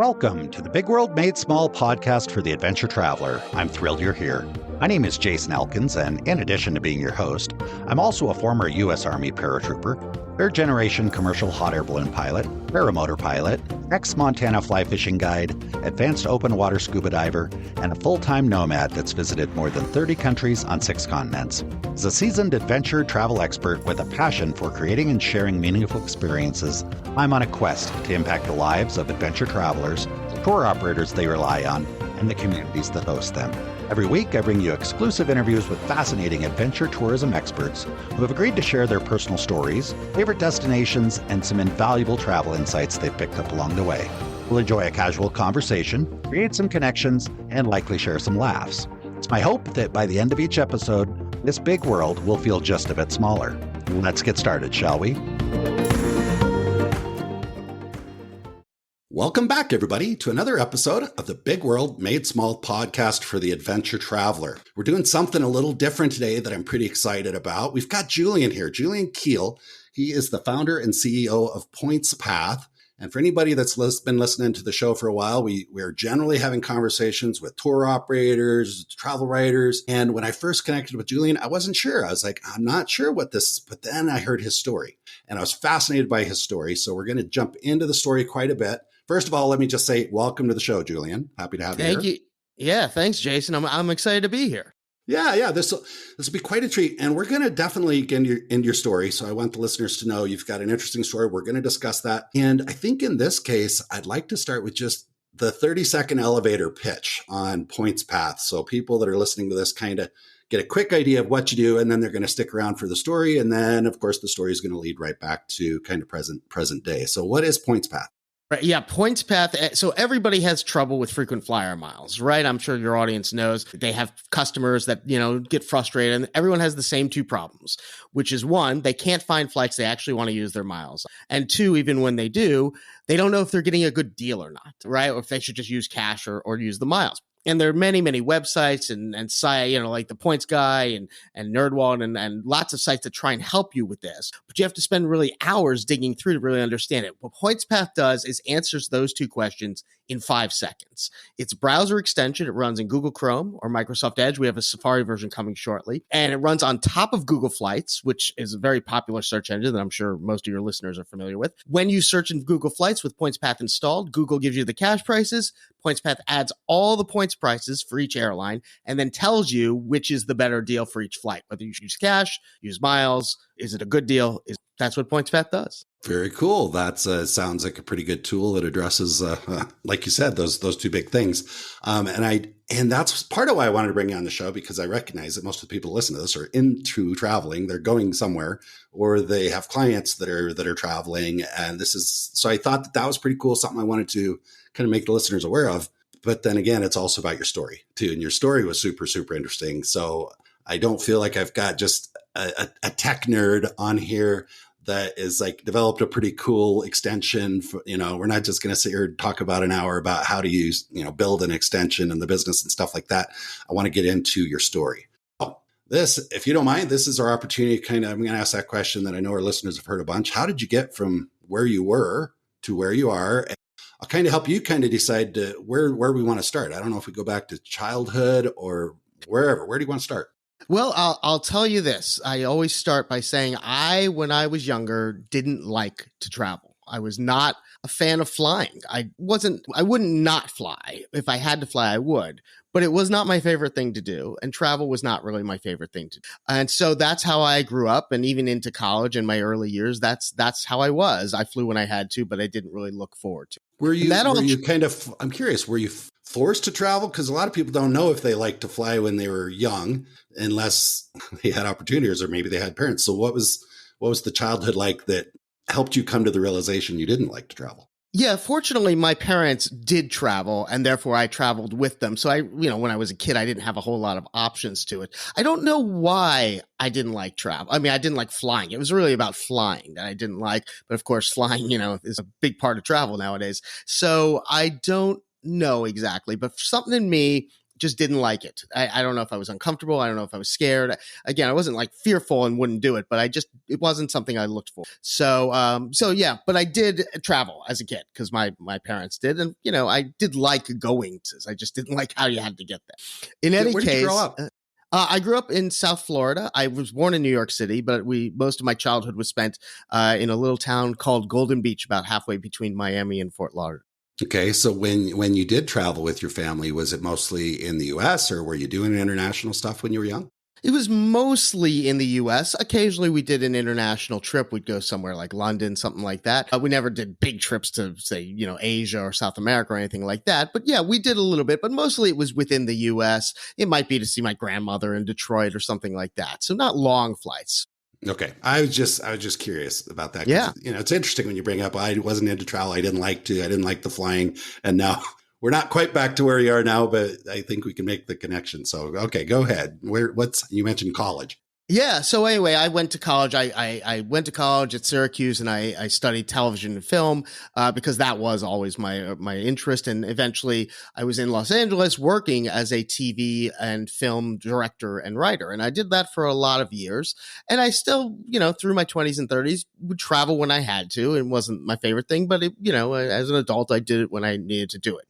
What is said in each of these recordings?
Welcome to the Big World Made Small podcast for the adventure traveler. I'm thrilled you're here. My name is Jason Elkins, and in addition to being your host, I'm also a former U.S. Army paratrooper, third-generation commercial hot air balloon pilot, paramotor pilot, ex-Montana fly fishing guide, advanced open water scuba diver, and a full-time nomad that's visited more than 30 countries on 6 continents. As a seasoned adventure travel expert with a passion for creating and sharing meaningful experiences, I'm on a quest to impact the lives of adventure travelers, the tour operators they rely on, and the communities that host them. Every week, I bring you exclusive interviews with fascinating adventure tourism experts who have agreed to share their personal stories, favorite destinations, and some invaluable travel insights they've picked up along the way. We'll enjoy a casual conversation, create some connections, and likely share some laughs. It's my hope that by the end of each episode, this big world will feel just a bit smaller. Let's get started, shall we? Welcome back, everybody, to another episode of the Big World Made Small podcast for the adventure traveler. We're doing something a little different today that I'm pretty excited about. We've got Julian here, Julian Kheel. He is the founder and CEO of Points Path. And for anybody that's been listening to the show for a while, we're generally having conversations with tour operators, travel writers. And when I first connected with Julian, I wasn't sure. I was like, I'm not sure what this is. But then I heard his story and I was fascinated by his story. So we're going to jump into the story quite a bit. First of all, let me just say welcome to the show, Julian. Happy to have you here. Thank you. Yeah, thanks, Jason. I'm excited to be here. Yeah. This will be quite a treat. And we're going to definitely get into your story. So I want the listeners to know you've got an interesting story. We're going to discuss that. And I think in this case, I'd like to start with just the 30-second elevator pitch on Points Path. So people that are listening to this kind of get a quick idea of what you do, and then they're going to stick around for the story. And then, of course, the story is going to lead right back to kind of present day. So what is Points Path? Right. Yeah. Points Path. So everybody has trouble with frequent flyer miles, right? I'm sure your audience knows they have customers that, get frustrated, and everyone has the same 2 problems, which is 1, they can't find flights they actually want to use their miles. And 2, even when they do, they don't know if they're getting a good deal or not, right? Or if they should just use cash or use the miles. And there are many, many websites and site, like the Points Guy and NerdWallet and lots of sites that try and help you with this. But you have to spend really hours digging through to really understand it. What Points Path does is answers those 2 questions in 5 seconds. It's a browser extension. It runs in Google Chrome or Microsoft Edge. We have a Safari version coming shortly. And it runs on top of Google Flights, which is a very popular search engine that I'm sure most of your listeners are familiar with. When you search in Google Flights with Points Path installed, Google gives you the cash prices. Points Path adds all the points prices for each airline and then tells you which is the better deal for each flight, whether you use cash, use miles, is it a good deal? That's what Points Path does. Very cool. That sounds like a pretty good tool that addresses, like you said, those 2 big things. And that's part of why I wanted to bring you on the show, because I recognize that most of the people who listen to this are into traveling. They're going somewhere, or they have clients that are traveling. And so I thought that was pretty cool. Something I wanted to kind of make the listeners aware of. But then again, it's also about your story too. And your story was super, super interesting. So I don't feel like I've got just a tech nerd on here that is like developed a pretty cool extension. We're not just going to sit here and talk about an hour about how to use, build an extension in the business and stuff like that. I want to get into your story. If you don't mind, this is our opportunity. I'm going to ask that question that I know our listeners have heard a bunch. How did you get from where you were to where you are? And I'll kind of help you kind of decide where we want to start. I don't know if we go back to childhood or wherever. Where do you want to start? Well, I'll tell you this. I always start by saying when I was younger, didn't like to travel. I was not a fan of flying. I wouldn't not fly. If I had to fly, I would. But it was not my favorite thing to do. And travel was not really my favorite thing to do. And so that's how I grew up. And even into college in my early years, that's how I was. I flew when I had to, but I didn't really look forward to it. I'm curious, were you forced to travel? Because a lot of people don't know if they like to fly when they were young, unless they had opportunities or maybe they had parents. So what was the childhood like that helped you come to the realization you didn't like to travel? Yeah, fortunately, my parents did travel, and therefore I traveled with them. So when I was a kid, I didn't have a whole lot of options to it. I don't know why I didn't like travel. I mean, I didn't like flying. It was really about flying that I didn't like. But of course, flying, is a big part of travel nowadays. So I don't know exactly, but something in me just didn't like it. I don't know if I was uncomfortable. I don't know if I was scared. Again, I wasn't like fearful and wouldn't do it, but it wasn't something I looked for. So yeah, but I did travel as a kid because my parents did. And, I did like going to, I just didn't like how you had to get there. In any Where case, did you grow up? I grew up in South Florida. I was born in New York City, but most of my childhood was spent in a little town called Golden Beach, about halfway between Miami and Fort Lauderdale. Okay, so when you did travel with your family, was it mostly in the U.S. or were you doing international stuff when you were young? It was mostly in the U.S. Occasionally, we did an international trip. We'd go somewhere like London, something like that. We never did big trips to, say, Asia or South America or anything like that. But yeah, we did a little bit, but mostly it was within the U.S. It might be to see my grandmother in Detroit or something like that. So not long flights. Okay. I was just curious about that. Yeah. It's interesting when you bring up, I wasn't into travel. I didn't like the flying. And now we're not quite back to where we are now, but I think we can make the connection. So, okay, go ahead. You mentioned college. Yeah. So anyway, I went to college. I went to college at Syracuse, and I studied television and film because that was always my interest. And eventually, I was in Los Angeles working as a TV and film director and writer, and I did that for a lot of years. And I still, through my 20s and 30s, would travel when I had to. It wasn't my favorite thing, but as an adult, I did it when I needed to do it.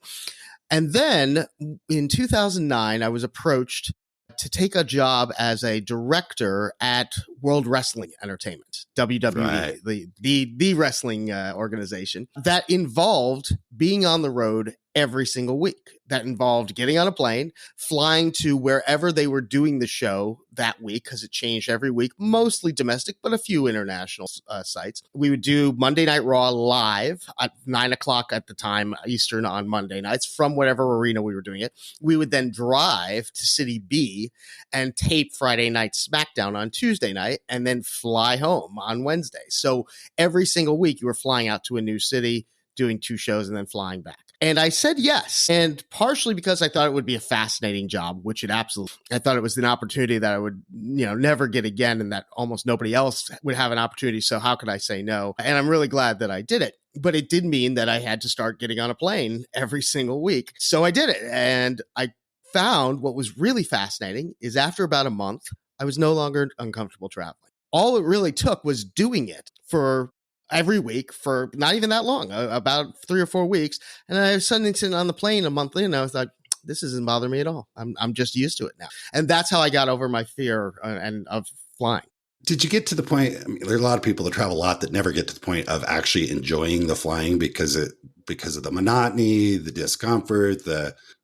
And then in 2009, I was approached to take a job as a director at World Wrestling Entertainment, WWE, right. the wrestling organization that involved being on the road every single week. That involved getting on a plane, flying to wherever they were doing the show that week, because it changed every week, mostly domestic, but a few international sites. We would do Monday Night Raw live at 9:00 at the time Eastern on Monday nights from whatever arena we were doing it. We would then drive to City B and tape Friday Night SmackDown on Tuesday night and then fly home on Wednesday. So every single week you were flying out to a new city, doing 2 shows and then flying back. And I said yes. And partially because I thought it would be a fascinating job, which it absolutely, I thought it was an opportunity that I would, never get again, and that almost nobody else would have an opportunity. So how could I say no? And I'm really glad that I did it. But it did mean that I had to start getting on a plane every single week. So I did it. And I found what was really fascinating is after about a month, I was no longer uncomfortable traveling. All it really took was doing it for every week for not even that long, about 3 or 4 weeks. And I was suddenly sitting on the plane a month in, and I was like, this doesn't bother me at all. I'm just used to it now. And that's how I got over my fear of flying. Did you get to the point? I mean, there are a lot of people that travel a lot that never get to the point of actually enjoying the flying because of the monotony, the discomfort,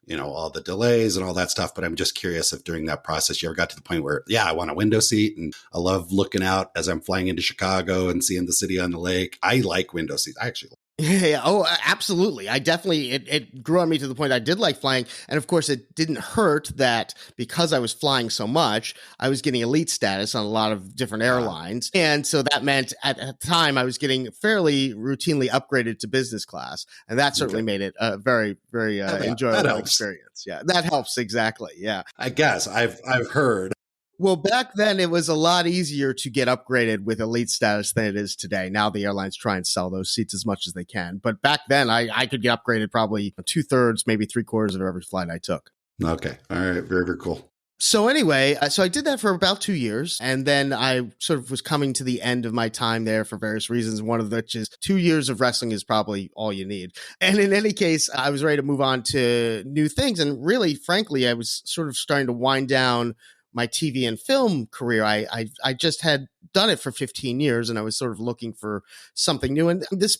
all the delays and all that stuff. But I'm just curious if during that process, you ever got to the point where, I want a window seat and I love looking out as I'm flying into Chicago and seeing the city on the lake. I like window seats. I actually Yeah. Oh, absolutely. I definitely, it grew on me to the point I did like flying. And of course, it didn't hurt that because I was flying so much, I was getting elite status on a lot of different airlines. And so that meant at the time I was getting fairly routinely upgraded to business class. And that certainly made it a very, very enjoyable experience. Yeah, that helps. Exactly. Yeah. I guess I've heard. Well, back then it was a lot easier to get upgraded with elite status than it is today. Now the airlines try and sell those seats as much as they can. But back then I could get upgraded probably 2/3, maybe 3/4 of every flight I took. Okay. All right. Very, very cool. So anyway, so I did that for about 2 years. And then I sort of was coming to the end of my time there for various reasons. One of which is 2 years of wrestling is probably all you need. And in any case, I was ready to move on to new things. And really, frankly, I was sort of starting to wind down my TV and film career. I just had done it for 15 years and I was sort of looking for something new. And this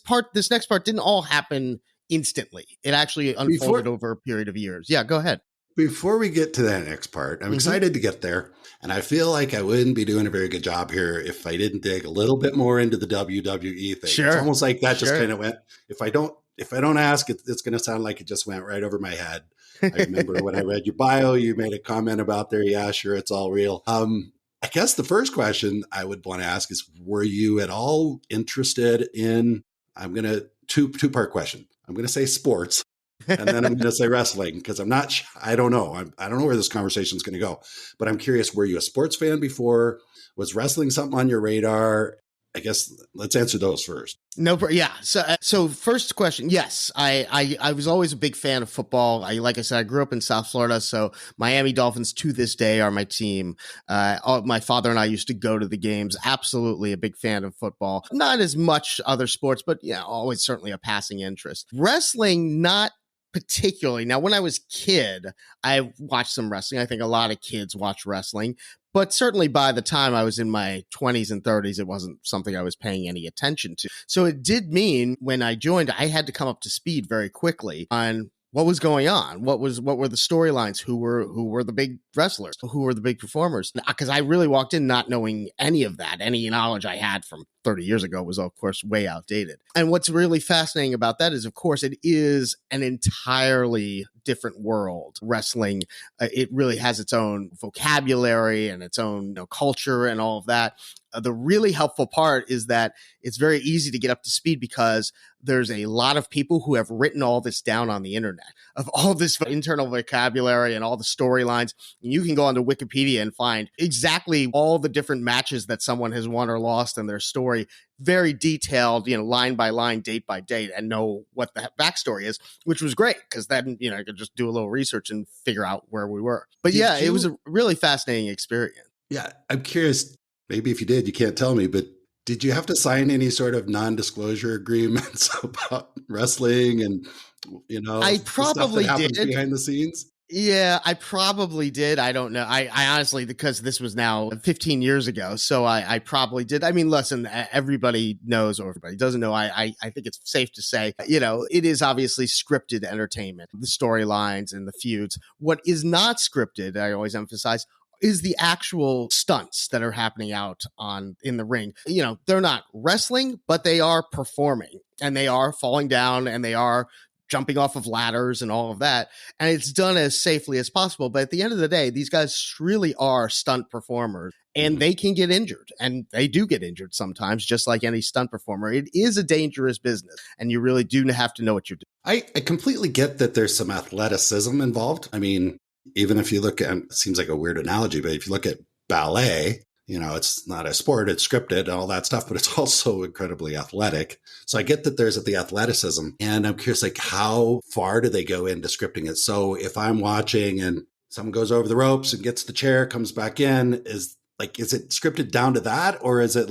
next part didn't all happen instantly. It actually unfolded over a period of years. Yeah, go ahead. Before we get to that next part, I'm excited to get there. And I feel like I wouldn't be doing a very good job here if I didn't dig a little bit more into the WWE thing. Sure. It's almost like that just kind of went, if I don't ask, it's going to sound like it just went right over my head. I remember when I read your bio, you made a comment about there. Yeah, sure. It's all real. I guess the first question I would want to ask is, were you at all interested in, two-part question. I'm going to say sports and then I'm going to say wrestling because I don't know. I don't know where this conversation is going to go, but I'm curious, were you a sports fan before? Was wrestling something on your radar? I guess let's answer those first. Yeah. So first question. Yes, I was always a big fan of football. Like I said, I grew up in South Florida, so Miami Dolphins to this day are my team. My father and I used to go to the games. Absolutely a big fan of football. Not as much other sports, but yeah, always certainly a passing interest. Wrestling, not particularly. Now, when I was a kid, I watched some wrestling. I think a lot of kids watch wrestling. But certainly by the time I was in my 20s and 30s, it wasn't something I was paying any attention to. So it did mean when I joined, I had to come up to speed very quickly on what was going on, what were the storylines, who were the big wrestlers, who were the big performers. Because I really walked in not knowing any of that. Any knowledge I had from 30 years ago was, of course, way outdated. And what's really fascinating about that is, of course, it is an entirely different world. Wrestling, it really has its own vocabulary and its own culture and all of that. The really helpful part is that it's very easy to get up to speed because there's a lot of people who have written all this down on the internet of all this internal vocabulary and all the storylines. You can go onto Wikipedia and find exactly all the different matches that someone has won or lost and their story, very detailed, line by line, date by date, and know what the backstory is, which was great because then, I could just do a little research and figure out where we were. But it was a really fascinating experience. Yeah, I'm curious. Maybe if you did, you can't tell me, but did you have to sign any sort of non-disclosure agreements about wrestling and, I probably stuff that happens did behind the scenes? Yeah, I probably did. I don't know. I honestly, because this was now 15 years ago, so I probably did. I mean, listen, everybody knows or everybody doesn't know. I think it's safe to say, it is obviously scripted entertainment, the storylines and the feuds. What is not scripted, I always emphasize, is the actual stunts that are happening out in the ring. They're not wrestling, but they are performing and they are falling down and they are jumping off of ladders and all of that. And it's done as safely as possible. But at the end of the day, these guys really are stunt performers and they can get injured, and they do get injured sometimes, just like any stunt performer. It is a dangerous business and you really do have to know what you're doing. I completely get that there's some athleticism involved. I mean, even if you look at, it seems like a weird analogy, but if you look at ballet, it's not a sport, it's scripted and all that stuff, but it's also incredibly athletic. So I get that there's the athleticism, and I'm curious, how far do they go into scripting it? So if I'm watching and someone goes over the ropes and gets the chair, comes back in, is it scripted down to that? Or is it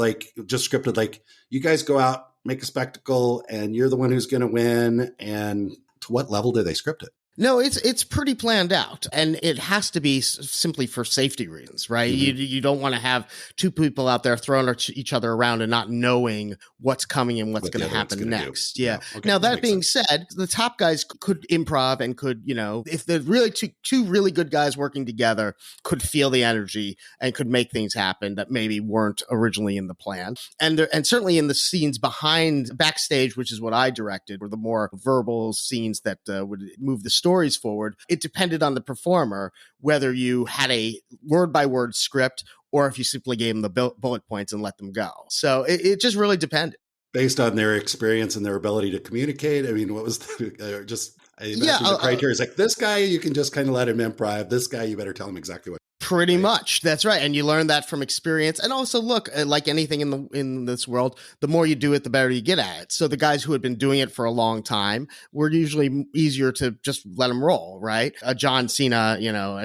just scripted, you guys go out, make a spectacle and you're the one who's going to win? And to what level do they script it? No, it's pretty planned out, and it has to be simply for safety reasons, right? Mm-hmm. You don't want to have two people out there throwing each other around and not knowing what's coming and what's going to happen next. Yeah. Okay, now, that being said, the top guys could improv and could, if they're really two really good guys working together, could feel the energy and could make things happen that maybe weren't originally in the plan. And certainly in the scenes backstage, which is what I directed, were the more verbal scenes that would move the stories forward. It depended on the performer whether you had a word by word script or if you simply gave them the bullet points and let them go. So it just really depended. Based on their experience and their ability to communicate. I mean, what was the criteria is this guy, you can just kind of let him improv. This guy, you better tell him exactly what. Pretty much. That's right. And you learn that from experience. And also, look, like anything in this world, the more you do it, the better you get at it. So the guys who had been doing it for a long time were usually easier to just let them roll, right? John Cena,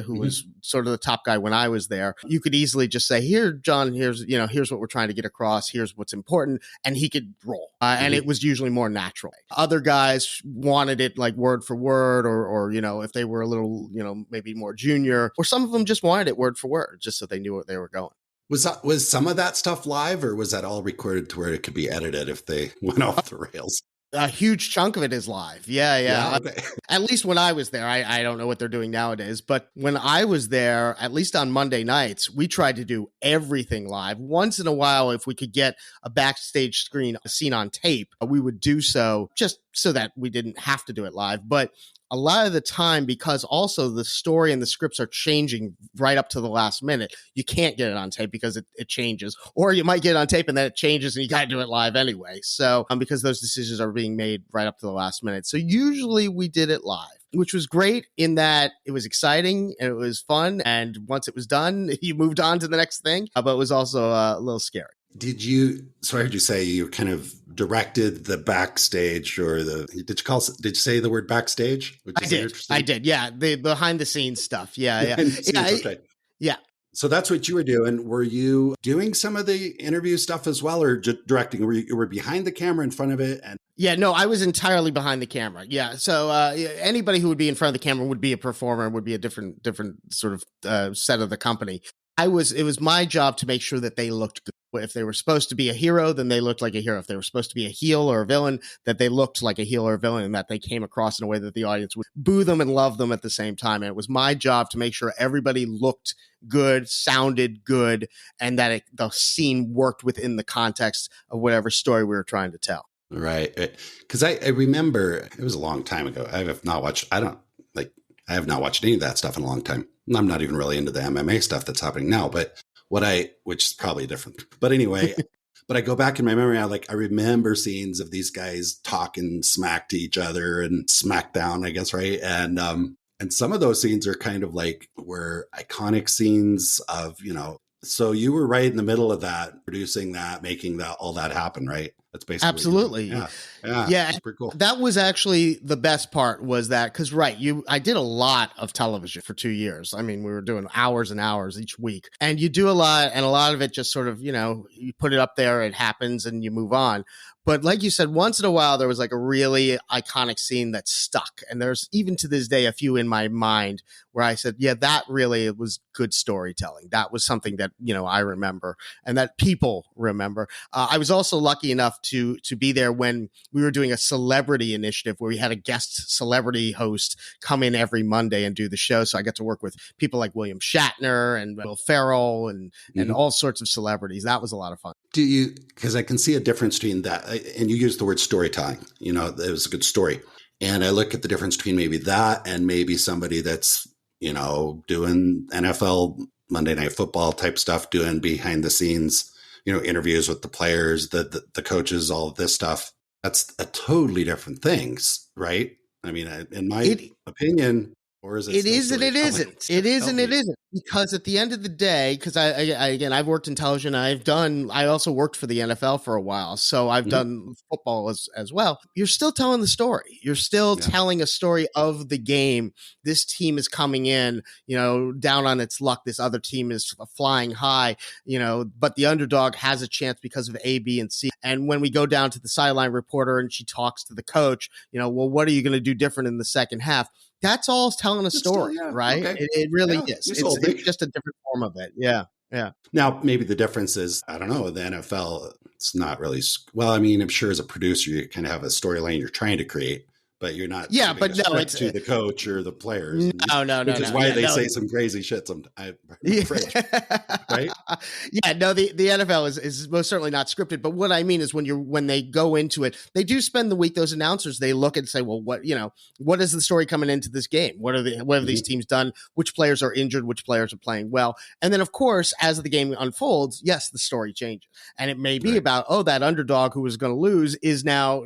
who was sort of the top guy when I was there, you could easily just say, here, John, here's what we're trying to get across. Here's what's important. And he could roll. And it was usually more natural. Other guys wanted it like word for word or if they were a little, maybe more junior, or some of them just wanted it word for word, just so they knew where they were going. Was some of that stuff live, or was that all recorded to where it could be edited if they went off the rails? A huge chunk of it is live. Yeah. Okay. At least when I was there, I don't know what they're doing nowadays, but when I was there, at least on Monday nights, we tried to do everything live. Once in a while, if we could get a backstage scene on tape, we would do so just so that we didn't have to do it live. But a lot of the time, because also the story and the scripts are changing right up to the last minute, you can't get it on tape because it changes. Or you might get it on tape and then it changes and you got to do it live anyway. So because those decisions are being made right up to the last minute. So usually we did it live, which was great in that it was exciting and it was fun. And once it was done, you moved on to the next thing. But it was also a little scary. So I heard you say you kind of directed the backstage did you say the word backstage? Which I is did. interesting. I did. Yeah. The behind the scenes stuff. Yeah. Yeah. Behind the Yeah. scenes, okay. Yeah. So that's what you were doing. Were you doing some of the interview stuff as well, or just directing? Were behind the camera in front of it? And Yeah, no, I was entirely behind the camera. Yeah, so anybody who would be in front of the camera would be a performer, would be a different sort of set of the company. It was my job to make sure that they looked good. If they were supposed to be a hero, then they looked like a hero. If they were supposed to be a heel or a villain, that they looked like a heel or a villain, and that they came across in a way that the audience would boo them and love them at the same time. And it was my job to make sure everybody looked good, sounded good, and that the scene worked within the context of whatever story we were trying to tell. right, because I remember it was a long time ago. I have not watched any of that stuff in a long time. I'm not even really into the MMA stuff that's happening now, but which is probably different. But anyway, but I go back in my memory, I remember scenes of these guys talking smack to each other and smackdown, I guess, right? And some of those scenes are kind of were iconic scenes of, so you were right in the middle of that, producing that, making that all that happen, right? That's basically absolutely. Yeah. That's pretty cool. That was actually the best part, was that because I did a lot of television for 2 years. I mean, we were doing hours and hours each week, and you do a lot, and a lot of it just sort of, you put it up there, it happens, and you move on. But like you said, once in a while, there was a really iconic scene that stuck. And there's even to this day, a few in my mind where I said, yeah, that really was good storytelling. That was something that, I remember and that people remember. I was also lucky enough to be there when we were doing a celebrity initiative where we had a guest celebrity host come in every Monday and do the show. So I got to work with people like William Shatner and Will Ferrell and all sorts of celebrities. That was a lot of fun. Because I can see a difference between that, and you use the word storytelling, it was a good story. And I look at the difference between maybe that and maybe somebody that's, doing NFL Monday Night Football type stuff, doing behind the scenes, interviews with the players, the coaches, all of this stuff. That's a totally different things, right? I mean, in my opinion, or is it? It is and it isn't. It is and it isn't. Because at the end of the day, because again, I've worked in television. I also worked for the NFL for a while. So I've done football as well. You're still telling the story. You're still telling a story of the game. This team is coming in, down on its luck. This other team is flying high, but the underdog has a chance because of A, B, and C. And when we go down to the sideline reporter and she talks to the coach, well, what are you going to do different in the second half? That's all telling a story, right? Okay. It really is. It's just a different form of it. Yeah. Yeah. Now, maybe the difference is, I don't know, the NFL, it's not really, well, I mean, I'm sure as a producer, you kind of have a storyline you're trying to create, but you're not. Yeah, but no, it's to the coach or the players. No. Which is why they say some crazy shit. I'm afraid, right? Yeah, no, the NFL is most certainly not scripted. But what I mean is when they go into it, they do spend the week. Those announcers, they look and say, well, what is the story coming into this game? What have these teams done? Which players are injured? Which players are playing well? And then, of course, as the game unfolds, yes, the story changes, and it may be about that underdog who was going to lose is now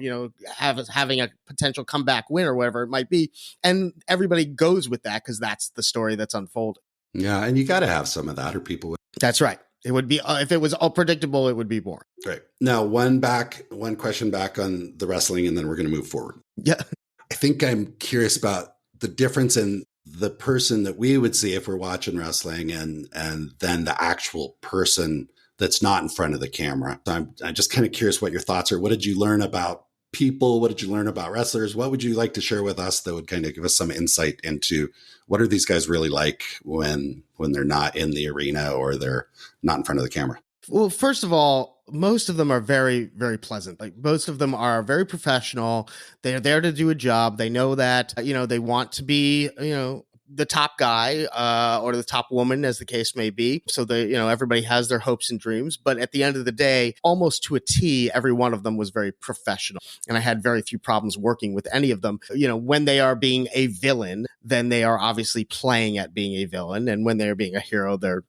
having a potential comeback win or whatever it might be, and everybody goes with that because that's the story that's unfolding. Yeah, and you got to have some of that, or people would. That's right. It would be if it was all predictable, it would be boring. Right. Now, one question back on the wrestling, and then we're going to move forward. Yeah, I think I'm curious about the difference in the person that we would see if we're watching wrestling, and then the actual person that's not in front of the camera. So I'm just kind of curious what your thoughts are. What did you learn about people? What did you learn about wrestlers? What would you like to share with us that would kind of give us some insight into what are these guys really like when they're not in the arena or they're not in front of the camera? Well, first of all, most of them are very, very pleasant. Most of them are very professional. They're there to do a job. They know that, they want to be, the top guy or the top woman, as the case may be. So everybody has their hopes and dreams. But at the end of the day, almost to a T, every one of them was very professional. And I had very few problems working with any of them. When they are being a villain, then they are obviously playing at being a villain. And when they're being a hero, they're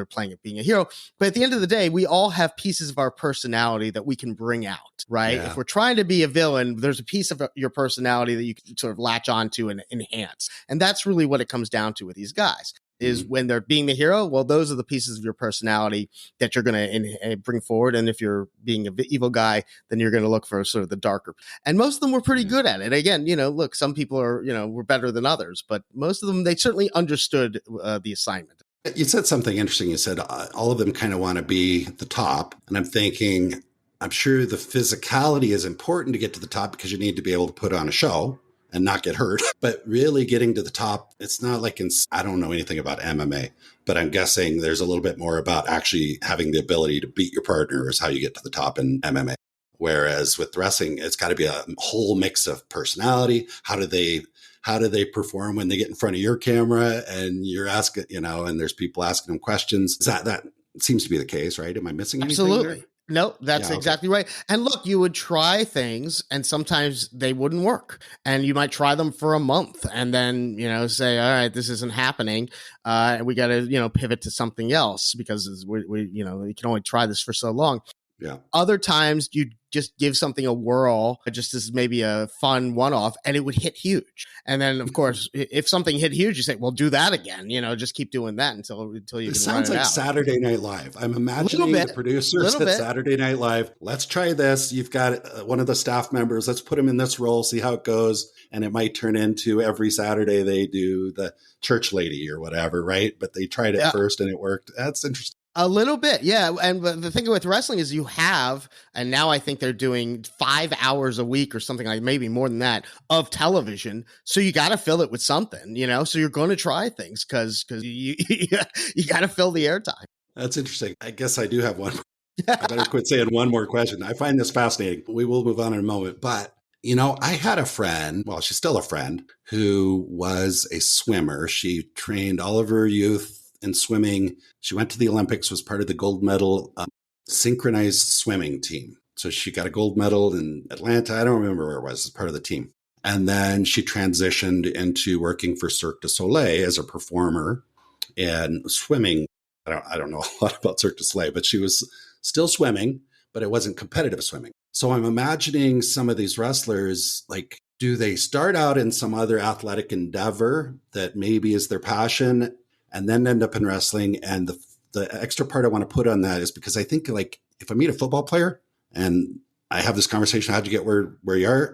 playing at being a hero. But at the end of the day, we all have pieces of our personality that we can bring out, right? Yeah. If we're trying to be a villain, there's a piece of your personality that you can sort of latch onto and enhance. And that's really what it comes down to with these guys. is when they're being the hero. Well, those are the pieces of your personality that you're going to bring forward. And if you're being an evil guy, then you're going to look for sort of the darker. And most of them were pretty good at it. Again, look, some people were better than others, but most of them, they certainly understood the assignment. You said something interesting. You said all of them kind of want to be the top. And I'm thinking, I'm sure the physicality is important to get to the top because you need to be able to put on a show and not get hurt. But really getting to the top, it's not like I don't know anything about MMA, but I'm guessing there's a little bit more about actually having the ability to beat your partner is how you get to the top in MMA. Whereas with wrestling, it's got to be a whole mix of personality. How do they perform when they get in front of your camera and you're asking, and there's people asking them questions? That seems to be the case, right? Am I missing anything? Absolutely. There? No, that's exactly right. And look, you would try things and sometimes they wouldn't work. And you might try them for a month and then, say, all right, this isn't happening. We got to, pivot to something else because you can only try this for so long. Yeah. Other times you just give something a whirl, just as maybe a fun one-off, and it would hit huge. And then, of course, if something hit huge, you say, "Well, do that again." Just keep doing that until you can run it out. It sounds like Saturday Night Live. I'm imagining the producers at Saturday Night Live. Let's try this. You've got one of the staff members. Let's put him in this role. See how it goes. And it might turn into every Saturday they do the church lady or whatever, right? But they tried it first and it worked. That's interesting. A little bit, yeah. And the thing with wrestling is and now I think they're doing 5 hours a week or something like maybe more than that of television. So you got to fill it with something, so you're going to try things because you got to fill the airtime. That's interesting. I guess I do have one. I better quit saying one more question. I find this fascinating. We will move on in a moment. But, I had a friend, well, she's still a friend, who was a swimmer. She trained all of her youth in swimming. She went to the Olympics, was part of the gold medal synchronized swimming team. So she got a gold medal in Atlanta. I don't remember where it was, as part of the team. And then she transitioned into working for Cirque du Soleil as a performer and swimming. I don't know a lot about Cirque du Soleil, but she was still swimming, but it wasn't competitive swimming. So I'm imagining some of these wrestlers, like, do they start out in some other athletic endeavor that maybe is their passion and then end up in wrestling? And the extra part I want to put on that is because I think, like, if I meet a football player and I have this conversation, how'd you get where you are?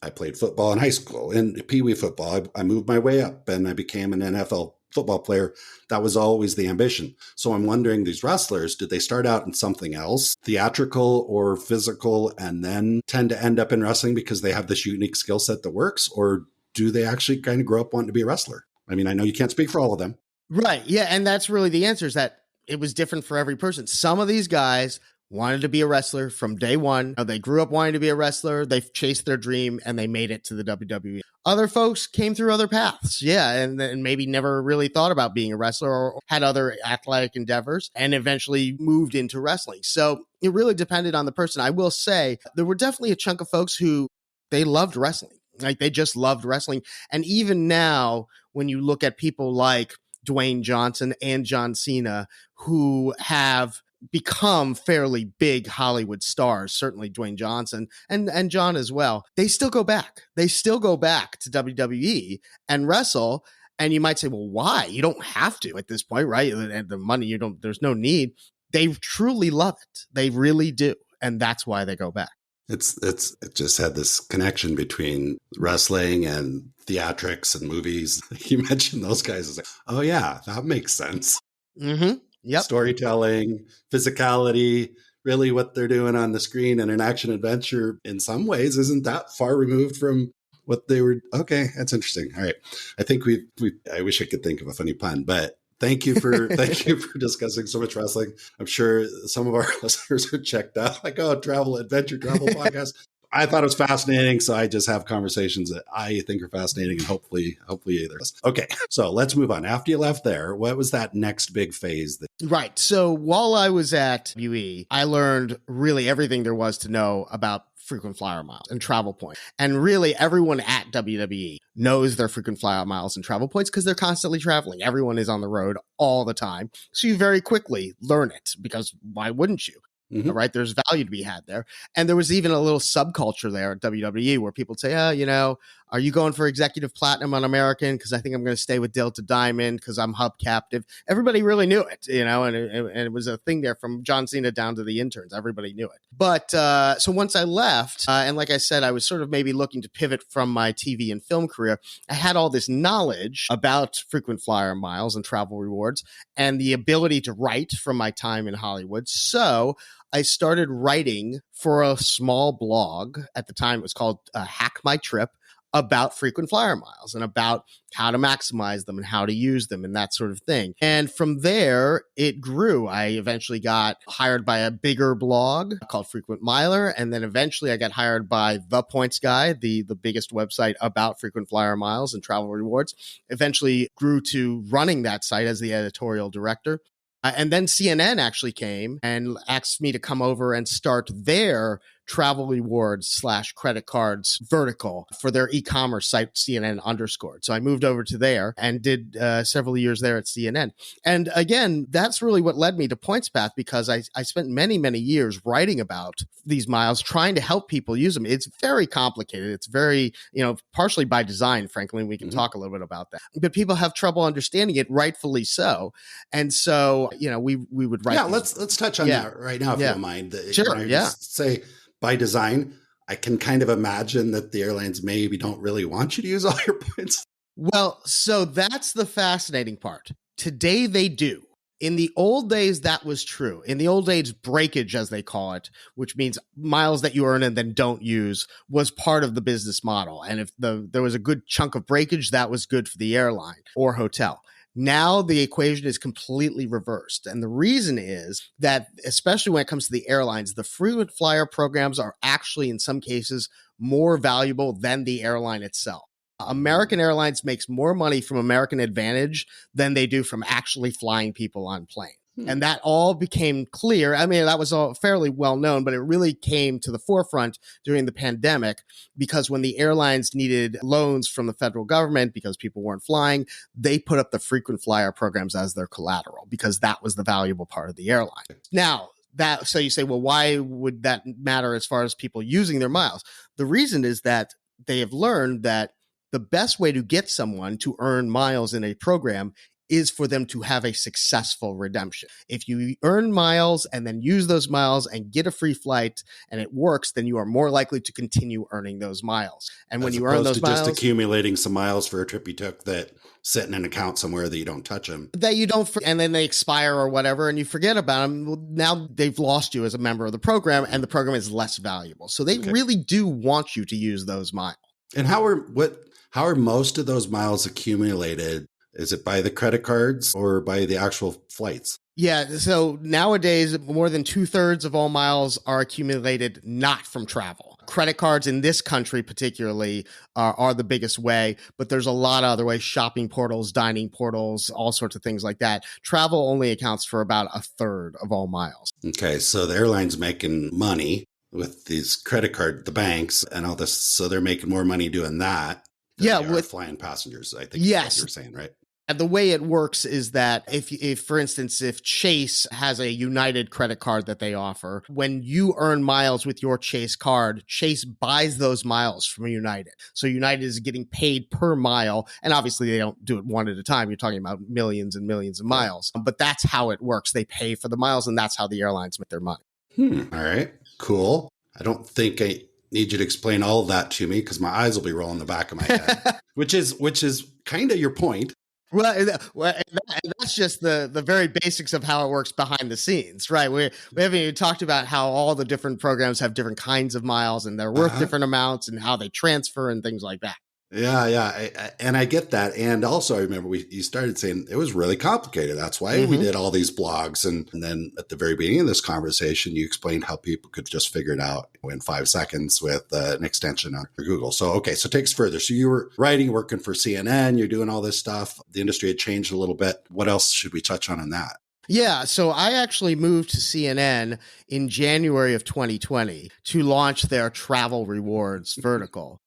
I played football in high school and Pee Wee football. I moved my way up and I became an NFL football player. That was always the ambition. So I'm wondering, these wrestlers, did they start out in something else, theatrical or physical, and then tend to end up in wrestling because they have this unique skill set that works? Or do they actually kind of grow up wanting to be a wrestler? I mean, I know you can't speak for all of them. Right. Yeah. And that's really the answer, is that it was different for every person. Some of these guys wanted to be a wrestler from day one. They grew up wanting to be a wrestler. They chased their dream and they made it to the WWE. Other folks came through other paths. Yeah. And maybe never really thought about being a wrestler or had other athletic endeavors and eventually moved into wrestling. So it really depended on the person. I will say there were definitely a chunk of folks who they loved wrestling. Like, they just loved wrestling. And even now, when you look at people like Dwayne Johnson and John Cena, who have become fairly big Hollywood stars, certainly Dwayne Johnson and John as well, they still go back. They still go back to WWE and wrestle. And you might say, well, why? You don't have to at this point, right? And the money, there's no need. They truly love it. They really do. And that's why they go back. It just had this connection between wrestling and theatrics and movies. You mentioned those guys. It's like, oh yeah, that makes sense. Mm-hmm. Yep. Storytelling, physicality, really what they're doing on the screen, and an action adventure in some ways isn't that far removed from what they were. Okay, that's interesting. All right. I think I wish I could think of a funny pun, but thank you for discussing so much wrestling. I'm sure some of our listeners are checked out, like, oh, adventure travel podcast. I thought it was fascinating, so I just have conversations that I think are fascinating, and hopefully either. Okay, so let's move on. After you left there, what was that next big phase? Right. So while I was at UE, I learned really everything there was to know about frequent flyer miles and travel points. And really, everyone at WWE knows their frequent flyer miles and travel points because they're constantly traveling. Everyone is on the road all the time. So you very quickly learn it, because why wouldn't you? Mm-hmm. Right. There's value to be had there. And there was even a little subculture there at WWE where people say, Are you going for executive platinum on American? Because I think I'm going to stay with Delta Diamond because I'm hub captive. Everybody really knew it, and it was a thing there from John Cena down to the interns. Everybody knew it. But so once I left, and like I said, I was sort of maybe looking to pivot from my TV and film career. I had all this knowledge about frequent flyer miles and travel rewards and the ability to write from my time in Hollywood. So I started writing for a small blog. At the time, it was called Hack My Trip, about frequent flyer miles and about how to maximize them and how to use them and that sort of thing. And from there, it grew. I eventually got hired by a bigger blog called Frequent Miler. And then eventually I got hired by The Points Guy, the biggest website about frequent flyer miles and travel rewards. Eventually grew to running that site as the editorial director. And then CNN actually came and asked me to come over and start their travel rewards / credit cards vertical for their e-commerce site, CNN _. So I moved over to there and did several years there at CNN. And again, that's really what led me to PointsPath, because I spent many, many years writing about these miles, trying to help people use them. It's very complicated. It's very, partially by design, frankly. We can talk a little bit about that. But people have trouble understanding it, rightfully so. And so, we would write. Yeah, let's touch on that right now, if you don't mind. Sure, Just say, by design, I can kind of imagine that the airlines maybe don't really want you to use all your points. Well, so that's the fascinating part. Today they do. In the old days, that was true. In the old days, breakage, as they call it, which means miles that you earn and then don't use, was part of the business model. And if there was a good chunk of breakage, that was good for the airline or hotel. Now the equation is completely reversed. And the reason is that, especially when it comes to the airlines, the frequent flyer programs are actually, in some cases, more valuable than the airline itself. American Airlines makes more money from American Advantage than they do from actually flying people on planes. And that all became clear. I mean, that was all fairly well known, but it really came to the forefront during the pandemic, because when the airlines needed loans from the federal government because people weren't flying, they put up the frequent flyer programs as their collateral, because that was the valuable part of the airline. Now, so you say, well, why would that matter as far as people using their miles? The reason is that they have learned that the best way to get someone to earn miles in a program is for them to have a successful redemption. If you earn miles and then use those miles and get a free flight and it works, then you are more likely to continue earning those miles. And when you earn those miles, just accumulating some miles for a trip you took that sit in an account somewhere that you don't touch them, that you don't, and then they expire or whatever, and you forget about them. Well, now they've lost you as a member of the program, and the program is less valuable. So they really do want you to use those miles. And how are most of those miles accumulated? Is it by the credit cards or by the actual flights? Yeah. So nowadays, more than 2/3 of all miles are accumulated not from travel. Credit cards in this country particularly are the biggest way, but there's a lot of other ways: shopping portals, dining portals, all sorts of things like that. Travel only accounts for about 1/3 of all miles. Okay. So the airline's making money with these credit card, the banks and all this. So they're making more money doing that. With flying passengers, I think. Yes. Is what you're saying, right? And the way it works is that if, for instance, if Chase has a United credit card that they offer, when you earn miles with your Chase card, Chase buys those miles from United. So United is getting paid per mile. And obviously they don't do it one at a time. You're talking about millions and millions of miles. But that's how it works. They pay for the miles, and that's how the airlines make their money. All right. Cool. I don't think I need you to explain all of that to me, because my eyes will be rolling the back of my head, which is kind of your point. Well, that's just the very basics of how it works behind the scenes, right? We haven't even talked about how all the different programs have different kinds of miles and they're worth different amounts and how they transfer and things like that. Yeah. And I get that. And also I remember you started saying it was really complicated. That's why we did all these blogs. And then at the very beginning of this conversation, you explained how people could just figure it out in 5 seconds with an extension on Google. So, okay. So it takes further. So you were writing, working for CNN, you're doing all this stuff. The industry had changed a little bit. What else should we touch on that? Yeah, so I actually moved to CNN in January of 2020 to launch their travel rewards vertical.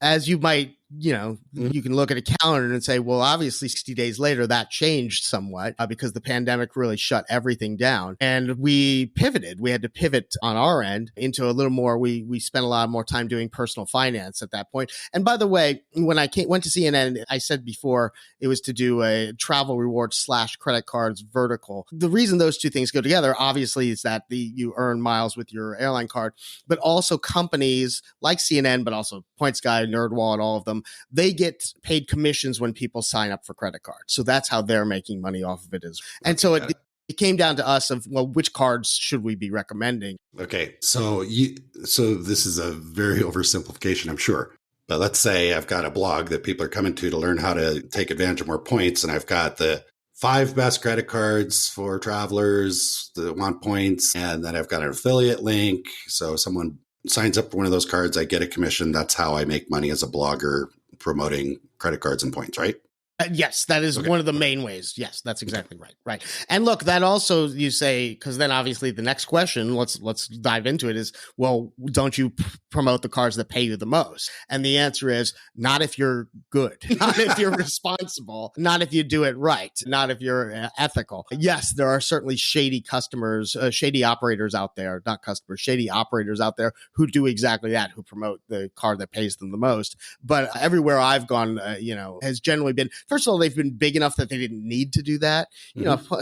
As you might you can look at a calendar and say, well, obviously 60 days later, that changed somewhat because the pandemic really shut everything down. And we pivoted. We had to pivot on our end into a little more. We spent a lot more time doing personal finance at that point. And by the way, when I went to CNN, I said before it was to do a travel rewards / credit cards vertical. The reason those two things go together, obviously, is that you earn miles with your airline card, but also companies like CNN, but also Points Guy, NerdWallet, all of them, they get paid commissions when people sign up for credit cards. So that's how they're making money off of it as well. And so it came down to us of, well, which cards should we be recommending? Okay. So this is a very oversimplification, I'm sure. But let's say I've got a blog that people are coming to learn how to take advantage of more points. And I've got the 5 best credit cards for travelers that want points. And then I've got an affiliate link. So someone signs up for one of those cards, I get a commission. That's how I make money as a blogger promoting credit cards and points, right? Yes, that is one of the main ways. Yes, that's exactly right. Right. And look, that also you say, because then obviously the next question, let's dive into it, is, well, don't you promote the cards that pay you the most? And the answer is not if you're good, not if you're responsible, not if you do it right, not if you're ethical. Yes, there are certainly shady customers, shady operators out there, not customers, shady operators out there who do exactly that, who promote the card that pays them the most. But everywhere I've gone, has generally been, first of all, they've been big enough that they didn't need to do that.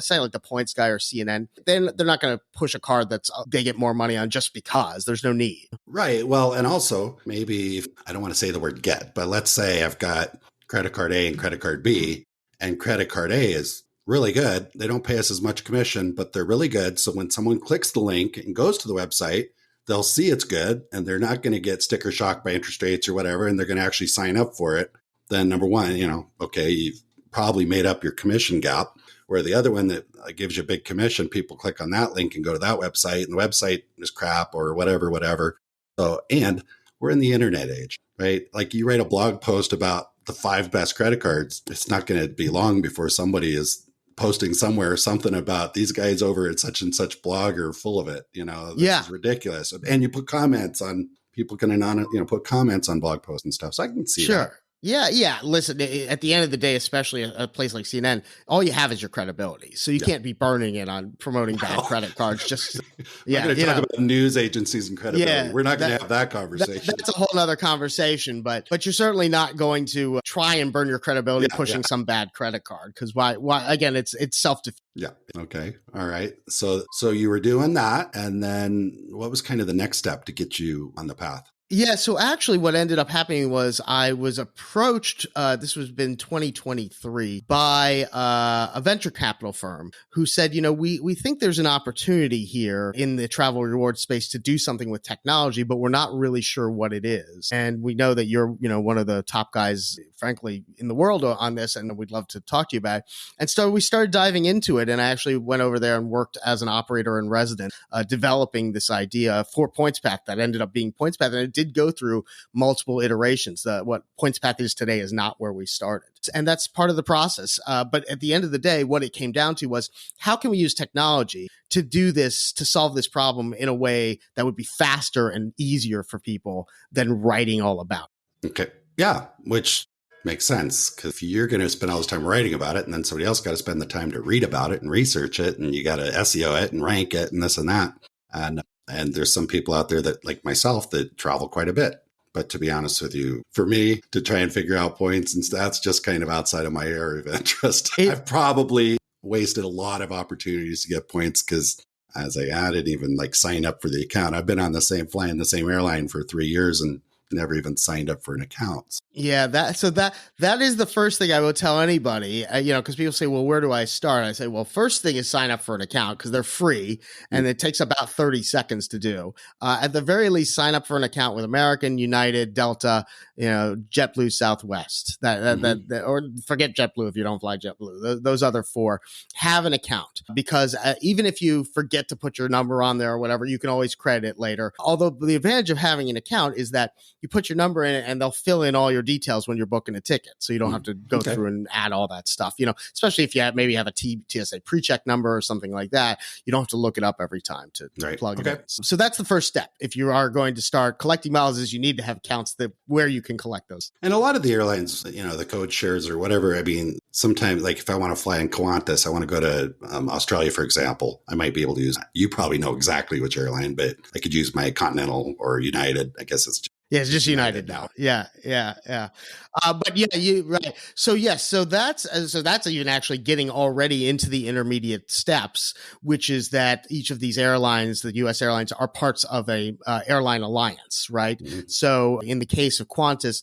Say like the Points Guy or CNN, then they're not going to push a card that's they get more money on just because. There's no need. Right. Well, and also maybe, I don't want to say the word get, but let's say I've got credit card A and credit card B, and credit card A is really good. They don't pay us as much commission, but they're really good. So when someone clicks the link and goes to the website, they'll see it's good, and they're not going to get sticker shock by interest rates or whatever, and they're going to actually sign up for it. Then number one, you've probably made up your commission gap, where the other one that gives you a big commission, people click on that link and go to that website, and the website is crap or whatever. So, and we're in the internet age, right? Like you write a blog post about the 5 best credit cards. It's not going to be long before somebody is posting somewhere something about these guys over at such and such blog are full of it. This is ridiculous. And you put comments on, people can put comments on blog posts and stuff. So I can see that. Yeah. Listen, at the end of the day, especially a place like CNN, all you have is your credibility. So you can't be burning it on promoting bad credit cards. Just We're going to talk about news agencies and credibility. We're not going to have that conversation. That's a whole other conversation. But you're certainly not going to try and burn your credibility pushing some bad credit card, because why? Again, it's self-defeating. Yeah. Okay. All right. So you were doing that, and then what was kind of the next step to get you on the path? Yeah. So actually what ended up happening was I was approached, this was been 2023, by a venture capital firm who said, we think there's an opportunity here in the travel reward space to do something with technology, but we're not really sure what it is. And we know that you're, one of the top guys, frankly, in the world on this, and we'd love to talk to you about it. And so we started diving into it, and I actually went over there and worked as an operator in residence, developing this idea for PointsPath that ended up being PointsPath. And it did go through multiple iterations. What PointsPath is today is not where we started. And that's part of the process. But at the end of the day, what it came down to was, how can we use technology to do this, to solve this problem in a way that would be faster and easier for people than writing all about it? Okay. Yeah. Which makes sense, because if you're going to spend all this time writing about it, and then somebody else got to spend the time to read about it and research it, and you got to SEO it and rank it and this and that. And there's some people out there that, like myself, that travel quite a bit. But to be honest with you, for me to try and figure out points and stats, just kind of outside of my area of interest. I've probably wasted a lot of opportunities to get points, because as I added, even like sign up for the account, I've been on flying the same airline for 3 years and never even signed up for an account. Yeah, that is the first thing I would tell anybody, because people say, well, where do I start? I say, well, first thing is sign up for an account, because they're free and it takes about 30 seconds to do. At the very least, sign up for an account with American, United, Delta, JetBlue, Southwest, or forget JetBlue if you don't fly JetBlue. Those other 4, have an account, because even if you forget to put your number on there or whatever, you can always credit it later. Although the advantage of having an account is that you put your number in it and they'll fill in all your details when you're booking a ticket. So you don't have to go through and add all that stuff, especially if you maybe have a TSA pre-check number or something like that. You don't have to look it up every time to plug it in. So that's the first step. If you are going to start collecting miles, is you need to have accounts where you can collect those. And a lot of the airlines, the code shares or whatever, I mean, sometimes like if I want to fly in Qantas, I want to go to Australia, for example, I might be able to use, you probably know exactly which airline, but I could use my Continental or United. I guess it's just United now. Yeah. But yeah, right. So yes, so that's even actually getting already into the intermediate steps, which is that each of these airlines, the U.S. airlines, are parts of a airline alliance, right? Mm-hmm. So in the case of Qantas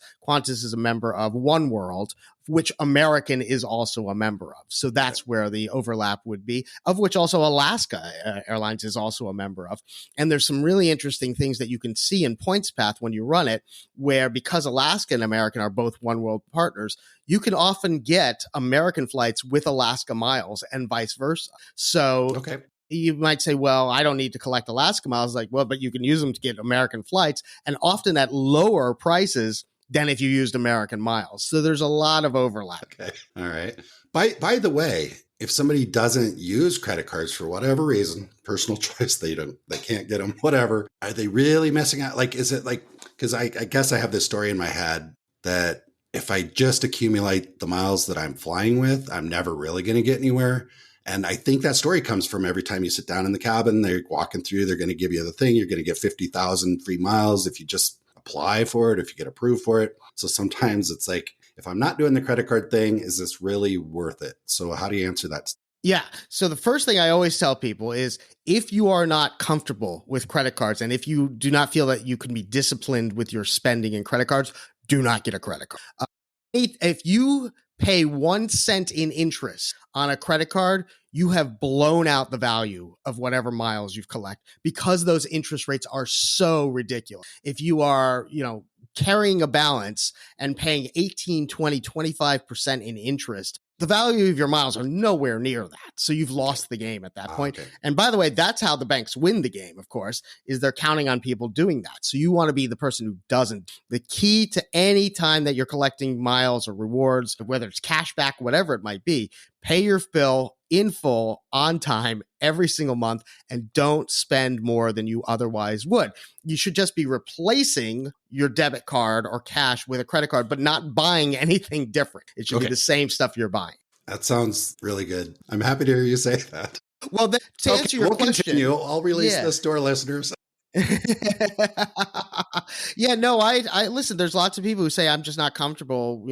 is a member of One World, which American is also a member of. So that's where the overlap would be, of which also Alaska Airlines is also a member of. And there's some really interesting things that you can see in PointsPath when you run it, where because Alaska and American are both One World partners, you can often get American flights with Alaska miles and vice versa. So you might say, well, I don't need to collect Alaska miles. Like, well, but you can use them to get American flights, and often at lower prices than if you used American miles. So there's a lot of overlap. Okay. All right. By the way, if somebody doesn't use credit cards for whatever reason, personal choice, they can't get them, whatever, are they really missing out? Like, is it like, because I guess I have this story in my head that if I just accumulate the miles that I'm flying with, I'm never really going to get anywhere. And I think that story comes from every time you sit down in the cabin, they're walking through, they're going to give you the thing. You're going to get 50,000 free miles if you just apply for it, if you get approved for it. So sometimes it's like, if I'm not doing the credit card thing, is this really worth it? So how do you answer that? Yeah. So the first thing I always tell people is if you are not comfortable with credit cards, and if you do not feel that you can be disciplined with your spending in credit cards, do not get a credit card. If you pay 1 cent in interest on a credit card, you have blown out the value of whatever miles you've collected because those interest rates are so ridiculous. If you are, carrying a balance and paying 18, 20, 25% in interest, the value of your miles are nowhere near that. So you've lost the game at that point. Okay. And by the way, that's how the banks win the game, of course, is they're counting on people doing that. So you want to be the person who doesn't. The key to any time that you're collecting miles or rewards, whether it's cash back, whatever it might be, pay your bill in full on time every single month and don't spend more than you otherwise would. You should just be replacing your debit card or cash with a credit card, but not buying anything different. It should be the same stuff you're buying. That sounds really good. I'm happy to hear you say that. Well, then, to answer your question, continue. I'll release this to our listeners. Yeah, no, I listen, there's lots of people who say I'm just not comfortable,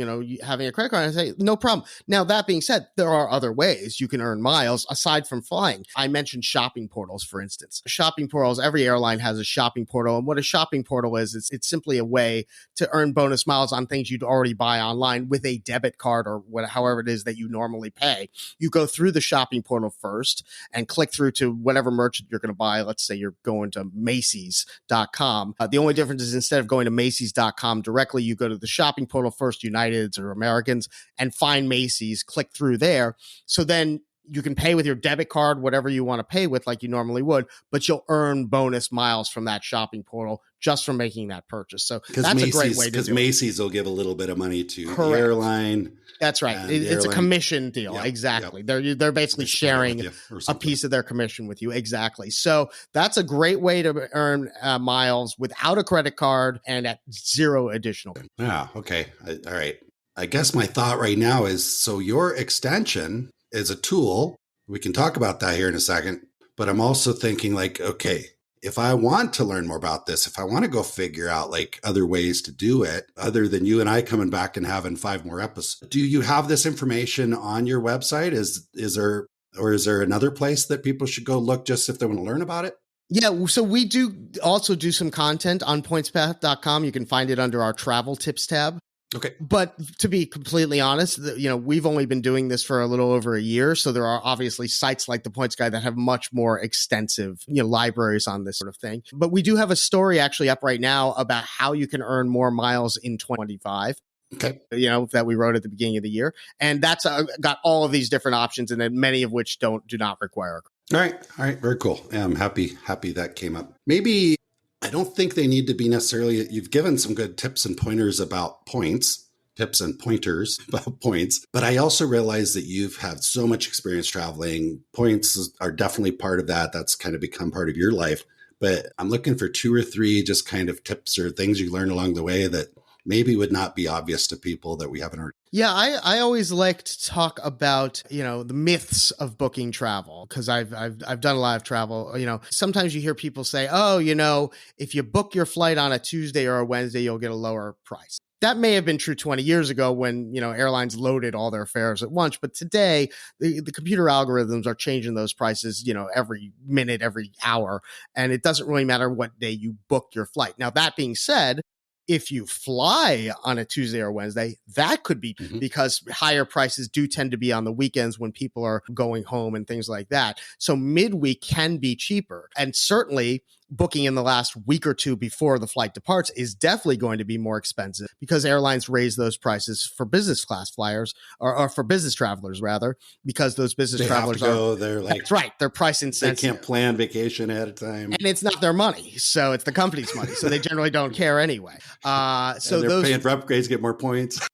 having a credit card. And I say, no problem. Now, that being said, there are other ways you can earn miles aside from flying. I mentioned shopping portals, for instance. Shopping portals, every airline has a shopping portal. And what a shopping portal is, it's simply a way to earn bonus miles on things you'd already buy online with a debit card or however it is that you normally pay. You go through the shopping portal first and click through to whatever merchant you're going to buy. Let's say you're going to Macy's.com. The only difference is instead of going to Macy's.com directly, you go to the shopping portal first, United's or Americans, and find Macy's, click through there. So then you can pay with your debit card, whatever you want to pay with like you normally would, but you'll earn bonus miles from that shopping portal just from making that purchase. So that's a great way to do it. Because Macy's will give a little bit of money to the airline. That's right. It's a commission deal. Yep, exactly. Yep. They're basically sharing a piece of their commission with you. Exactly. So that's a great way to earn miles without a credit card and at zero additional. Yeah. Okay. All right. I guess my thought right now is, so your extension is a tool. We can talk about that here in a second, but I'm also thinking like, okay, if I want to learn more about this, if I want to go figure out like other ways to do it, other than you and I coming back and having 5 more episodes, do you have this information on your website? Is there another place that people should go look just if they want to learn about it? Yeah, so we do also do some content on pointspath.com. You can find it under our travel tips tab. Okay. But to be completely honest, we've only been doing this for a little over a year. So there are obviously sites like the Points Guy that have much more extensive, libraries on this sort of thing. But we do have a story actually up right now about how you can earn more miles in 2025. Okay. That we wrote at the beginning of the year. And that's got all of these different options, and then many of which do not require. All right. Very cool. Yeah, I'm happy that came up. Maybe I don't think they need to be necessarily, you've given some good tips and pointers about points, tips and pointers about points, but I also realize that you've had so much experience traveling. Points are definitely part of that. That's kind of become part of your life. But I'm looking for 2 or 3 just kind of tips or things you learn along the way that maybe would not be obvious to people that we haven't heard. Yeah, I always like to talk about, the myths of booking travel, because I've done a lot of travel. Sometimes you hear people say, oh, if you book your flight on a Tuesday or a Wednesday, you'll get a lower price. That may have been true 20 years ago when, airlines loaded all their fares at once. But today, the computer algorithms are changing those prices, every minute, every hour. And it doesn't really matter what day you book your flight. Now, that being said, if you fly on a Tuesday or Wednesday, that could be because higher prices do tend to be on the weekends when people are going home and things like that. So midweek can be cheaper. And certainly booking in the last week or two before the flight departs is definitely going to be more expensive because airlines raise those prices for business class flyers or for business travelers rather, because those business travelers they're like, that's right. They're price insensitive. They can't plan vacation ahead of time. And it's not their money. So it's the company's money. So they generally don't care anyway. So they're those paying for upgrades, get more points.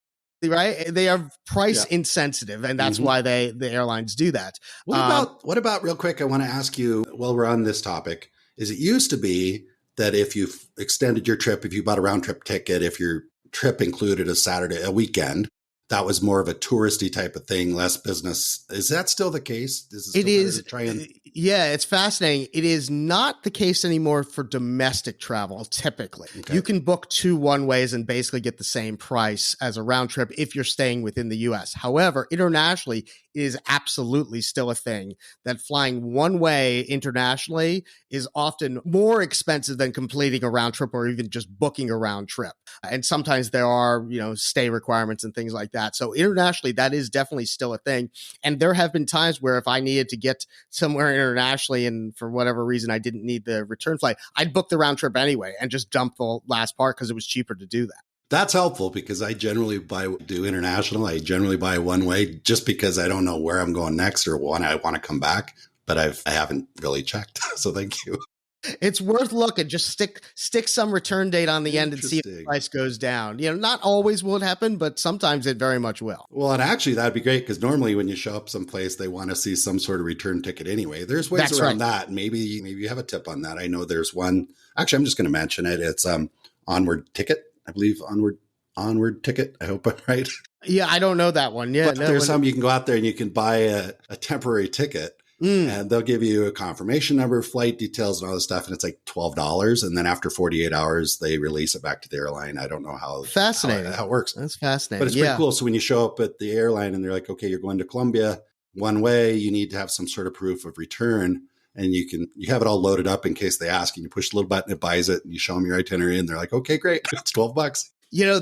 Right. They are price insensitive. And that's why the airlines do that. What about real quick? I want to ask you while we're on this topic, is it used to be that if you've extended your trip, if you bought a round trip ticket, if your trip included a weekend, that was more of a touristy type of thing, less business. Is that still the case? It is. Yeah, it's fascinating. It is not the case anymore for domestic travel, typically. Okay. You can book 2 one-ways and basically get the same price as a round trip if you're staying within the U.S. However, internationally, it is absolutely still a thing that flying one way internationally is often more expensive than completing a round trip or even just booking a round trip. And sometimes there are, stay requirements and things like that. So internationally, that is definitely still a thing. And there have been times where if I needed to get somewhere internationally and for whatever reason I didn't need the return flight, I'd book the round trip anyway and just dump the last part because it was cheaper to do that. That's helpful because I generally do international. I generally buy one way just because I don't know where I'm going next or when I want to come back, but I haven't really checked. So thank you. It's worth looking. Just stick some return date on the end and see if the price goes down. Not always will it happen, but sometimes it very much will. Well, and actually that'd be great because normally when you show up someplace, they want to see some sort of return ticket anyway. There's ways around that. Maybe you have a tip on that. I know there's one. Actually, I'm just going to mention it. It's Onward Ticket. I believe Onward Ticket. I hope I'm right. Yeah, I don't know that one. Yeah, but there's some you can go out there and you can buy a temporary ticket. And they'll give you a confirmation number, flight details, and all this stuff. And it's like $12. And then after 48 hours, they release it back to the airline. I don't know how it works. That's fascinating. But it's pretty cool. So when you show up at the airline and they're like, okay, you're going to Colombia one way, you need to have some sort of proof of return. And you have it all loaded up in case they ask. And you push the little button, it buys it, and you show them your itinerary. And they're like, okay, great. It's $12.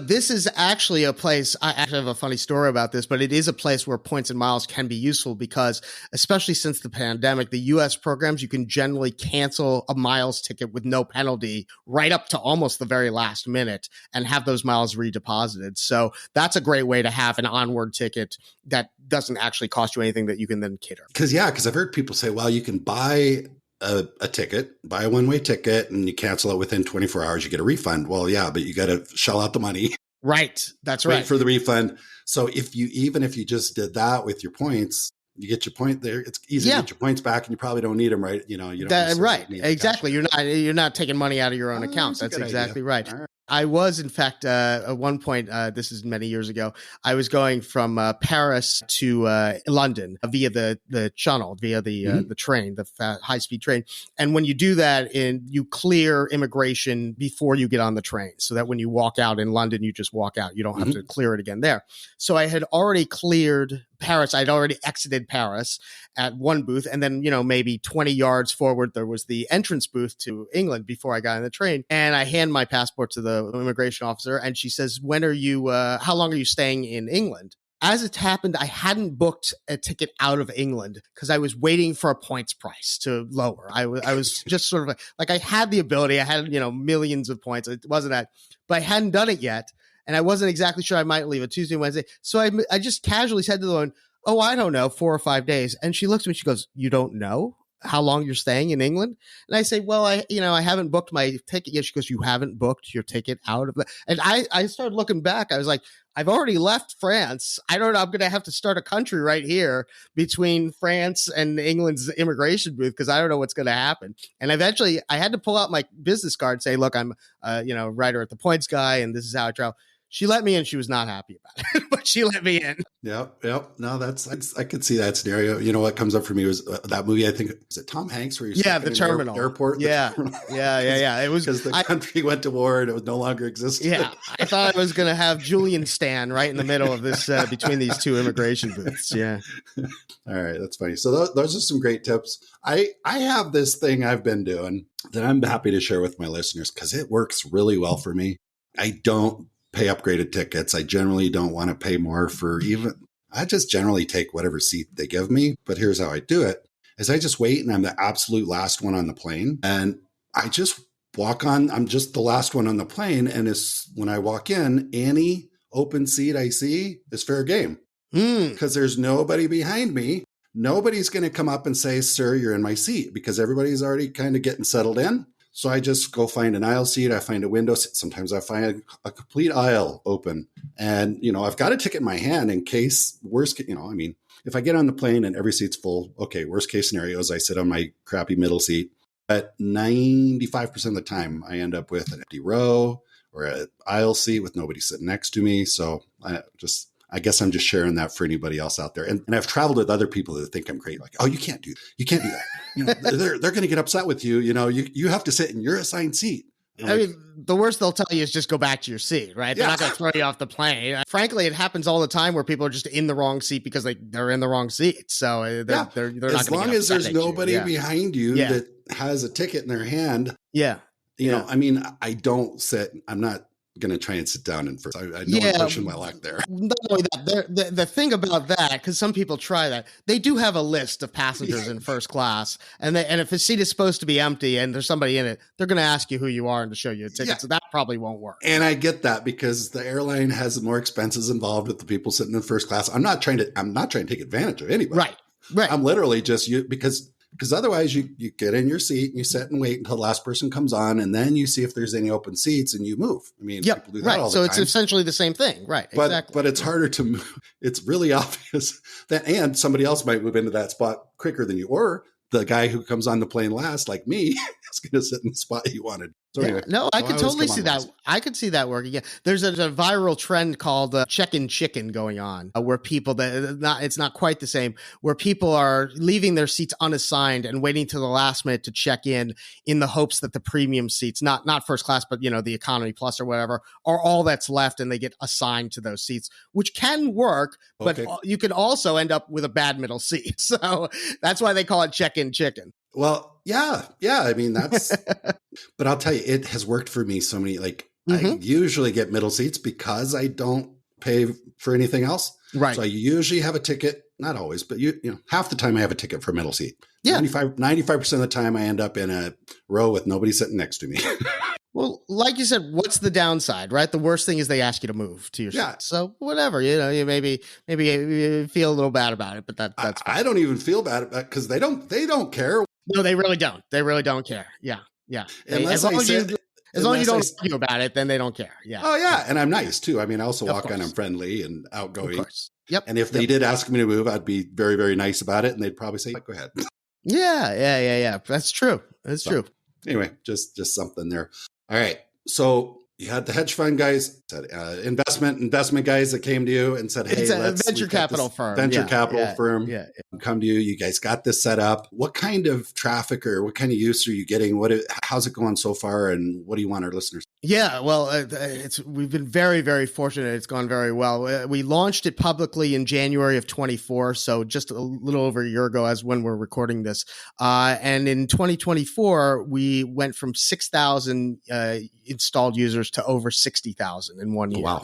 This is actually a place, I actually have a funny story about this, but it is a place where points and miles can be useful because, especially since the pandemic, the U.S. programs, you can generally cancel a miles ticket with no penalty right up to almost the very last minute and have those miles redeposited. So that's a great way to have an onward ticket that doesn't actually cost you anything that you can then cater. Because I've heard people say, well, you can buy a ticket, buy a one-way ticket, and you cancel it within 24 hours, you get a refund. Well, yeah, but you got to shell out the money. Right. That's right. Wait for the refund. So if you just did that with your points, you get your point there. It's easy to get your points back, and you probably don't need them, right? You don't. Right. Exactly. You're not taking money out of your own account. That's exactly right. I was, in fact, at one point, this is many years ago, I was going from Paris to London via the channel, via the train, the high-speed train. And when you do that, you clear immigration before you get on the train, so that when you walk out in London, you just walk out. You don't have to clear it again there. So I had already cleared Paris. I'd already exited Paris at one booth. And then, maybe 20 yards forward, there was the entrance booth to England before I got on the train. And I hand my passport to the immigration officer. And she says, how long are you staying in England? As it happened, I hadn't booked a ticket out of England because I was waiting for a points price to lower. I was just sort of like I had the ability. I had, millions of points. It wasn't that, but I hadn't done it yet. And I wasn't exactly sure I might leave it Tuesday, Wednesday. So I just casually said to the woman, oh, I don't know, 4 or 5 days. And she looks at me, she goes, you don't know? how long you're staying in England? And I say, well, I haven't booked my ticket yet. She goes, you haven't booked your ticket out of the, and I started looking back. I was like, I've already left France. I don't know. I'm going to have to start a country right here between France and England's immigration booth, because I don't know what's going to happen. And eventually I had to pull out my business card and say, look, I'm writer at the Points guy, and this is how I travel. She let me in. She was not happy about it, but she let me in. Yep. No, I could see that scenario. You know, what comes up for me was that movie. I think, is it Tom Hanks where you're the terminal airport? Yeah. It was because the country went to war and it was no longer existed. Yeah, I thought I was going to have Julian stand right in the middle of this between these two immigration booths. Yeah. All right, that's funny. So those are some great tips. I have this thing I've been doing that I'm happy to share with my listeners because it works really well for me. I don't pay upgraded tickets. I generally don't want to pay more I just generally take whatever seat they give me. But here's how I do it is I just wait and I'm the absolute last one on the plane. And I just walk on. I'm just the last one on the plane. And when I walk in, any open seat I see is fair game because there's nobody behind me. Nobody's going to come up and say, sir, you're in my seat, because everybody's already kind of getting settled in. So I just go find an aisle seat. I find a window seat. Sometimes I find a complete aisle open. And, I've got a ticket in my hand in case if I get on the plane and every seat's full, okay, worst case scenario is I sit on my crappy middle seat. But 95% of the time I end up with an empty row or an aisle seat with nobody sitting next to me. So I guess I'm just sharing that for anybody else out there. And I've traveled with other people that think I'm great. Like, oh, you can't do that. They're going to get upset with you. You have to sit in your assigned seat. I mean, the worst they'll tell you is just go back to your seat, right? They're not going to throw you off the plane. Frankly, it happens all the time where people are just in the wrong seat because they're in the wrong seat. So they're not going to get upset. As long as there's nobody behind you that has a ticket in their hand. Yeah. I mean, I don't sit. I'm not going to try and sit down and first. I know I'm pushing my luck there. Not only that, the thing about that, because some people try that, they do have a list of passengers in first class, and if a seat is supposed to be empty and there's somebody in it, they're going to ask you who you are and to show you a ticket. So that probably won't work. And I get that because the airline has more expenses involved with the people sitting in first class. I'm not trying to take advantage of anybody. Right. I'm literally just because otherwise you get in your seat and you sit and wait until the last person comes on, and then you see if there's any open seats and you move. I mean, people do that all the time. So it's essentially the same thing. Right. Exactly. But it's harder to move. It's really obvious that, and somebody else might move into that spot quicker than you, or the guy who comes on the plane last, like me, is going to sit in the spot you wanted. So anyway, I could totally see that. I could see that working. Yeah, there's a viral trend called check-in chicken going on, where people it's not quite the same, where people are leaving their seats unassigned and waiting till the last minute to check in the hopes that the premium seats, not first class, but the economy plus or whatever, are all that's left, and they get assigned to those seats, which can work, but you can also end up with a bad middle seat. So that's why they call it check-in chicken. Well, yeah. I mean, that's, but I'll tell you, it has worked for me so many, I usually get middle seats because I don't pay for anything else. Right. So I usually have a ticket, not always, but half the time I have a ticket for middle seat. Yeah. 95% of the time I end up in a row with nobody sitting next to me. Well, like you said, what's the downside, right? The worst thing is they ask you to move to your seat. So whatever, you maybe you feel a little bad about it, but that's fine. I don't even feel bad about it because they don't care. No, they really don't. They really don't care. Yeah. As long as you don't argue about it, then they don't care. Yeah. Oh yeah, and I'm nice too. I mean, I also walk on. I'm friendly and outgoing. Of course. Yep. And if they did ask me to move, I'd be very, very nice about it, and they'd probably say, "Go ahead." Yeah. That's true. That's true. Anyway, just something there. All right. So you had the hedge fund guys, investment guys that came to you and said, "Hey, it's a venture capital firm. Come to you. You guys got this set up. What kind of traffic or what kind of use are you getting? How's it going so far? And what do you want our listeners?" Yeah, well, we've been very, very fortunate. It's gone very well. We launched it publicly in January of 24, so just a little over a year ago, as when we're recording this. And in 2024, we went from 6,000 installed users to over 60,000 in 1 year. Wow!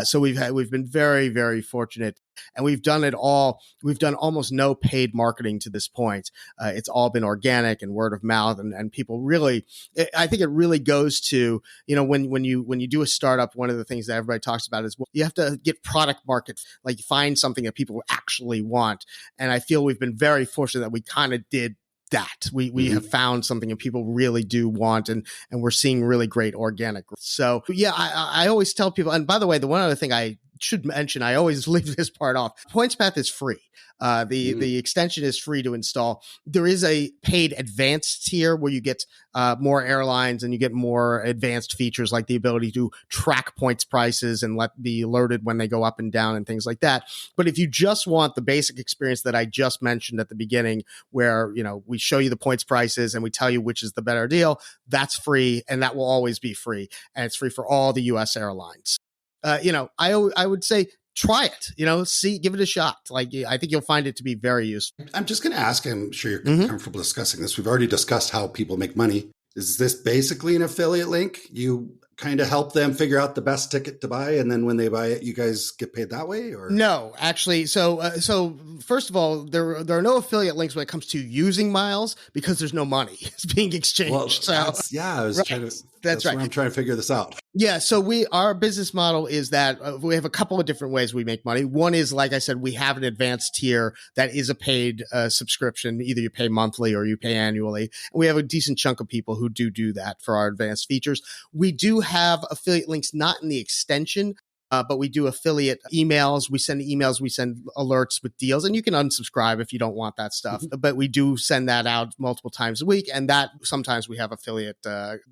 So we've been very, very fortunate. And we've done it all. We've done almost no paid marketing to this point. It's all been organic and word of mouth, and people really. I think it really goes to when you do a startup. One of the things that everybody talks about is you have to get product market, like find something that people actually want. And I feel we've been very fortunate that we kind of did that. We have found something that people really do want, and we're seeing really great organic growth. So yeah, I always tell people, and by the way, the one other thing I should mention, I always leave this part off. PointsPath is free. The extension is free to install. There is a paid advanced tier where you get more airlines and you get more advanced features like the ability to track points prices and be alerted when they go up and down and things like that. But if you just want the basic experience that I just mentioned at the beginning, where, you know, we show you the points prices and we tell you which is the better deal, that's free, and that will always be free. And it's free for all the US airlines. You know, I would say try it, you know, give it a shot. Like, I think you'll find it to be very useful. I'm just going to ask, I'm sure you're comfortable discussing this. We've already discussed how people make money. Is this basically an affiliate link? You kind of help them figure out the best ticket to buy, and then when they buy it, you guys get paid that way? Or no, actually. So first of all, there are no affiliate links when it comes to using miles because there's no money. It's being exchanged. Well, I was trying to. That's right. I'm trying to figure this out. Yeah. So our business model is that we have a couple of different ways we make money. One is, like I said, we have an advanced tier that is a paid subscription. Either you pay monthly or you pay annually. And we have a decent chunk of people who do that for our advanced features. We do have affiliate links, not in the extension, but we do affiliate emails. We send emails. We send alerts with deals, and you can unsubscribe if you don't want that stuff. But we do send that out multiple times a week, and that sometimes we have affiliate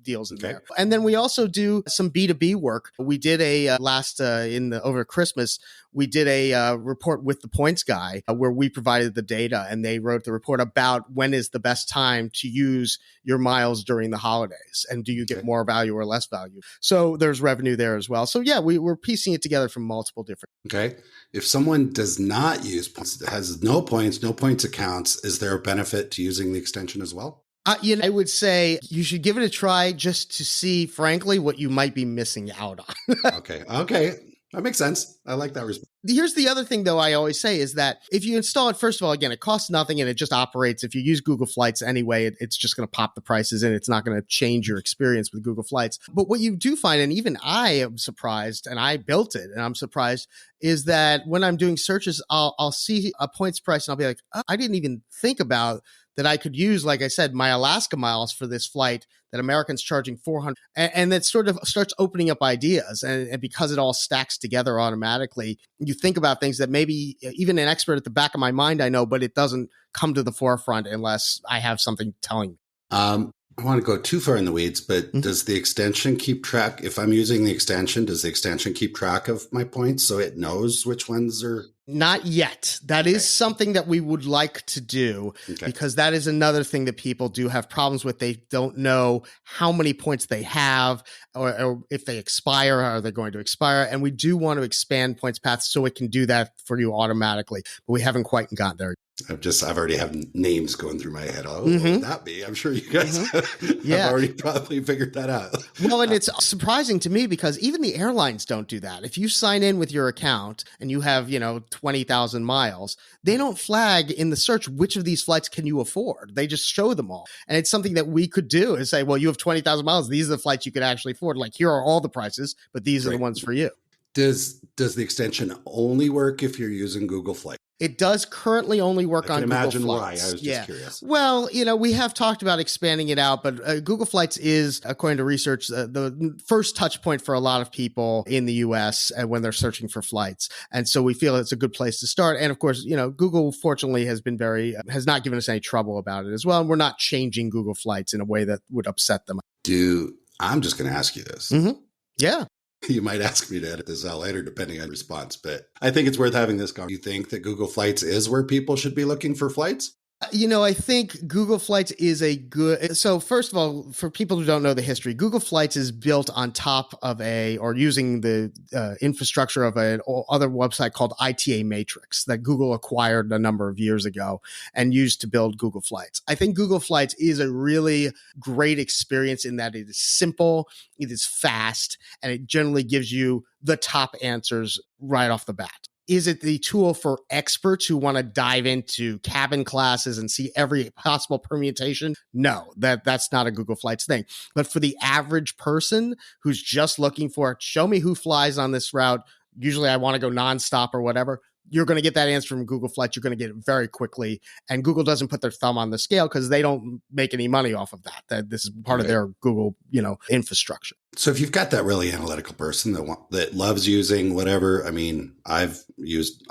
deals in there. And then we also do some B2B work. We did a over Christmas, we did a report with the Points Guy where we provided the data, and they wrote the report about when is the best time to use your miles during the holidays, and do you get more value or less value? So there's revenue there as well. So yeah, we're piecing it together from multiple different. Okay. If someone does not use points, has no points accounts, is there a benefit to using the extension as well? I would say you should give it a try just to see, frankly, what you might be missing out on. Okay. That makes sense. I like that response. Here's the other thing, though, I always say is that if you install it, first of all, again, it costs nothing and it just operates. If you use Google Flights anyway, it's just going to pop the prices in. It's not going to change your experience with Google Flights. But what you do find, and even I am surprised, and I built it and I'm surprised, is that when I'm doing searches, I'll see a points price and I'll be like, oh, I didn't even think about that I could use, like I said, my Alaska miles for this flight that Americans charging $400. And that sort of starts opening up ideas. And because it all stacks together automatically, you think about things that maybe even an expert at the back of my mind, I know, but it doesn't come to the forefront unless I have something telling me. I want to go too far in the weeds, but does the extension keep track? If I'm using the extension, does the extension keep track of my points so it knows which ones are? Not yet. That is something that we would like to do because that is another thing that people do have problems with. They don't know how many points they have or if they expire, are they going to expire? And we do want to expand PointsPath so it can do that for you automatically, but we haven't quite gotten there. I've already have names going through my head. What would that be? I'm sure you guys have already probably figured that out. Well, and it's surprising to me because even the airlines don't do that. If you sign in with your account and you have, 20,000 miles, they don't flag in the search which of these flights can you afford. They just show them all. And it's something that we could do is say, well, you have 20,000 miles. These are the flights you could actually afford. Like, here are all the prices, but these are the ones for you. Does the extension only work if you're using Google Flights? It does currently only work on Google Flights. Imagine why. I was just curious. Well, we have talked about expanding it out, but Google Flights is, according to research, the first touch point for a lot of people in the U.S. when they're searching for flights. And so we feel it's a good place to start. And of course, Google fortunately has not given us any trouble about it as well. And we're not changing Google Flights in a way that would upset them. I'm just going to ask you this. Yeah. You might ask me to edit this out later, depending on response, but I think it's worth having this conversation. You think that Google Flights is where people should be looking for flights? I think Google Flights is so first of all, for people who don't know the history, Google Flights is built on top of using the infrastructure of an other website called ITA Matrix that Google acquired a number of years ago and used to build Google Flights. I think Google Flights is a really great experience in that it is simple, it is fast, and it generally gives you the top answers right off the bat. Is it the tool for experts who want to dive into cabin classes and see every possible permutation? No, that's not a Google Flights thing. But for the average person who's just looking for, show me who flies on this route, usually I want to go nonstop or whatever, you're going to get that answer from Google Flights. You're going to get it very quickly. And Google doesn't put their thumb on the scale because they don't make any money off of that. This is part of their Google, infrastructure. So if you've got that really analytical person that loves using whatever, I mean, I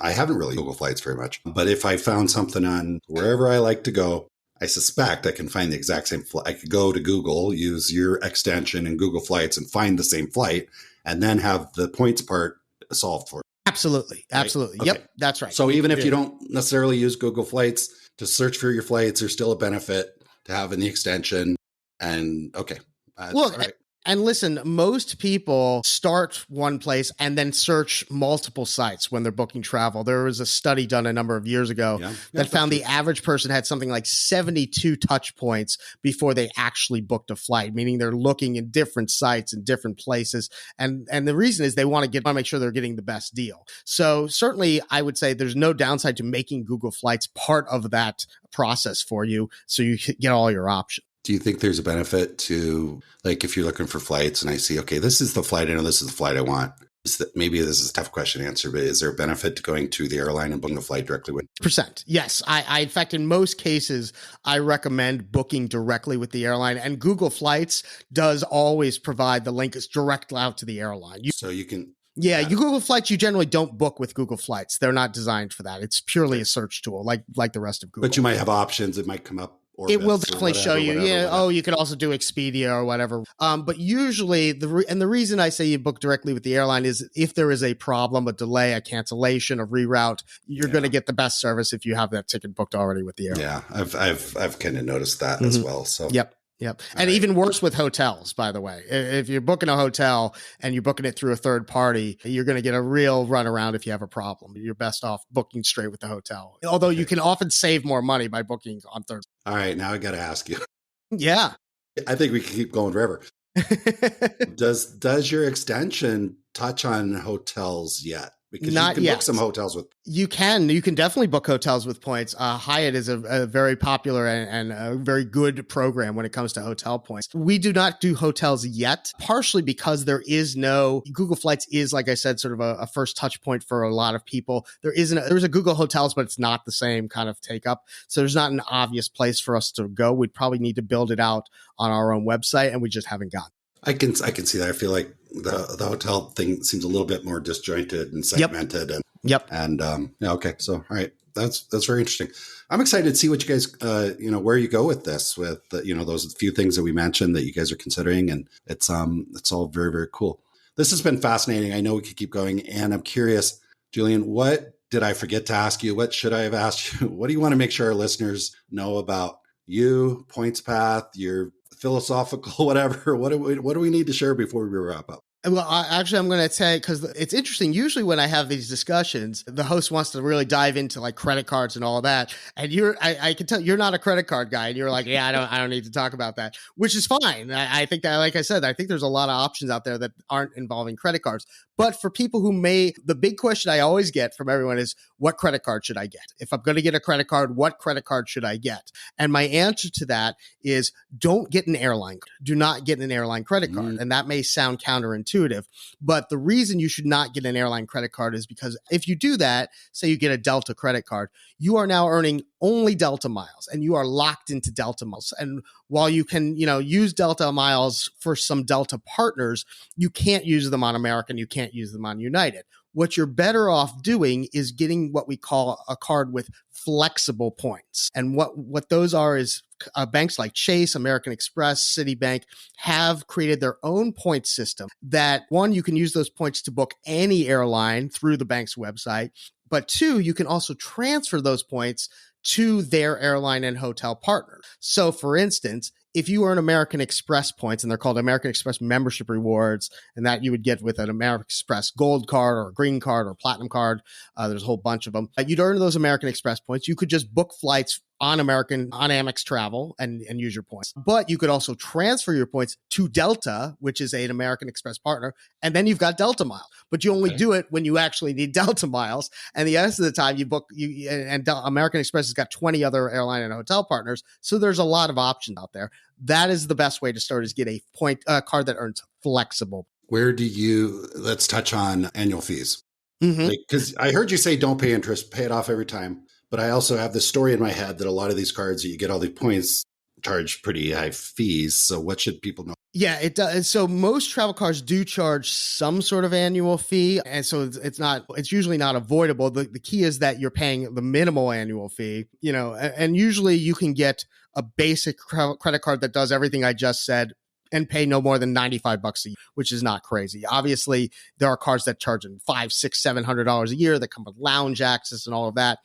haven't really Google Flights very much, but if I found something on wherever I like to go, I suspect I can find the exact same flight. I could go to Google, use your extension in Google Flights and find the same flight and then have the points part solved for it. Absolutely. Absolutely. Right? Okay. Yep. That's right. So even if you don't necessarily use Google Flights to search for your flights, there's still a benefit to having the extension. And okay. Look, all right. And listen, most people start one place and then search multiple sites when they're booking travel. There was a study done a number of years ago that found the average person had something like 72 touch points before they actually booked a flight, meaning they're looking in different sites and different places. And the reason is they want to make sure they're getting the best deal. So certainly I would say there's no downside to making Google Flights part of that process for you so you get all your options. Do you think there's a benefit to, like, if you're looking for flights and I see, okay, this is the flight I know, this is the flight I want. Maybe this is a tough question to answer, but is there a benefit to going to the airline and booking a flight directly with? %. Yes. I in fact, in most cases, I recommend booking directly with the airline, and Google Flights does always provide the link direct out to the airline. So you can. Yeah, Google Flights, you generally don't book with Google Flights. They're not designed for that. It's purely a search tool, like the rest of Google. But you might have options. It might come up. It will definitely show you. Whatever. You could also do Expedia or whatever. But usually, the reason I say you book directly with the airline is if there is a problem, a delay, a cancellation, a reroute, you're going to get the best service if you have that ticket booked already with the airline. Yeah, I've kind of noticed that as well. So Yep. And even worse with hotels, by the way. If you're booking a hotel and you're booking it through a third party, you're going to get a real runaround if you have a problem. You're best off booking straight with the hotel. Although you can often save more money by booking on third. All right, now I got to ask you. Yeah. I think we can keep going forever. Does your extension touch on hotels yet? Because Not you can yet. book some hotels with. You can definitely book hotels with points. Hyatt is a very popular and a very good program when it comes to hotel points. We do not do hotels yet, partially because there's Google Flights is, like I said, sort of a first touch point for a lot of people. There's a Google Hotels, but it's not the same kind of take up. So there's not an obvious place for us to go. We'd probably need to build it out on our own website, and we just haven't gotten. I can see that. I feel like the hotel thing seems a little bit more disjointed and segmented. Okay. So, all right. That's very interesting. I'm excited to see what you guys, where you go with this, with those few things that we mentioned that you guys are considering, and it's all very, very cool. This has been fascinating. I know we could keep going, and I'm curious, Julian, what did I forget to ask you? What should I have asked you? What do you want to make sure our listeners know about you, Points Path, your philosophical, whatever? What do we need to share before we wrap up? Well, I'm going to say, because it's interesting. Usually when I have these discussions, the host wants to really dive into like credit cards and all that. And I can tell you're not a credit card guy. And you're like, yeah, I don't need to talk about that, which is fine. I think that, like I said, I think there's a lot of options out there that aren't involving credit cards. But for people who the big question I always get from everyone is, what credit card should I get? If I'm going to get a credit card, what credit card should I get? And my answer to that is, don't get an airline. Do not get an airline credit card. And that may sound counterintuitive, but the reason you should not get an airline credit card is because if you do that, say you get a Delta credit card, you are now earning only Delta miles and you are locked into Delta miles. And while you can, use Delta miles for some Delta partners, you can't use them on American, you can't use them on United. What you're better off doing is getting what we call a card with flexible points. And what those are is banks like Chase, American Express, Citibank have created their own point system that, one, you can use those points to book any airline through the bank's website. But two, you can also transfer those points to their airline and hotel partner. So for instance, if you earn American Express points, and they're called American Express membership rewards, and that you would get with an American Express gold card or a green card or platinum card, there's a whole bunch of them. You'd earn those American Express points. You could just book flights on Amex Travel and use your points. But you could also transfer your points to Delta, which is an American Express partner, and then you've got Delta miles. But you only do it when you actually need Delta miles. And the rest of the time American Express has got 20 other airline and hotel partners. So there's a lot of options out there. That is the best way to start, is get a point card that earns flexible. Let's touch on annual fees. Mm-hmm. Because I heard you say don't pay interest, pay it off every time. But I also have this story in my head that a lot of these cards that you get all these points charge pretty high fees. So what should people know? Yeah, it does. So most travel cards do charge some sort of annual fee. And so it's usually not avoidable. The key is that you're paying the minimal annual fee, and usually you can get a basic credit card that does everything I just said and pay no more than $95 a year, which is not crazy. Obviously, there are cards that charge $500, $600, $700 a year that come with lounge access and all of that.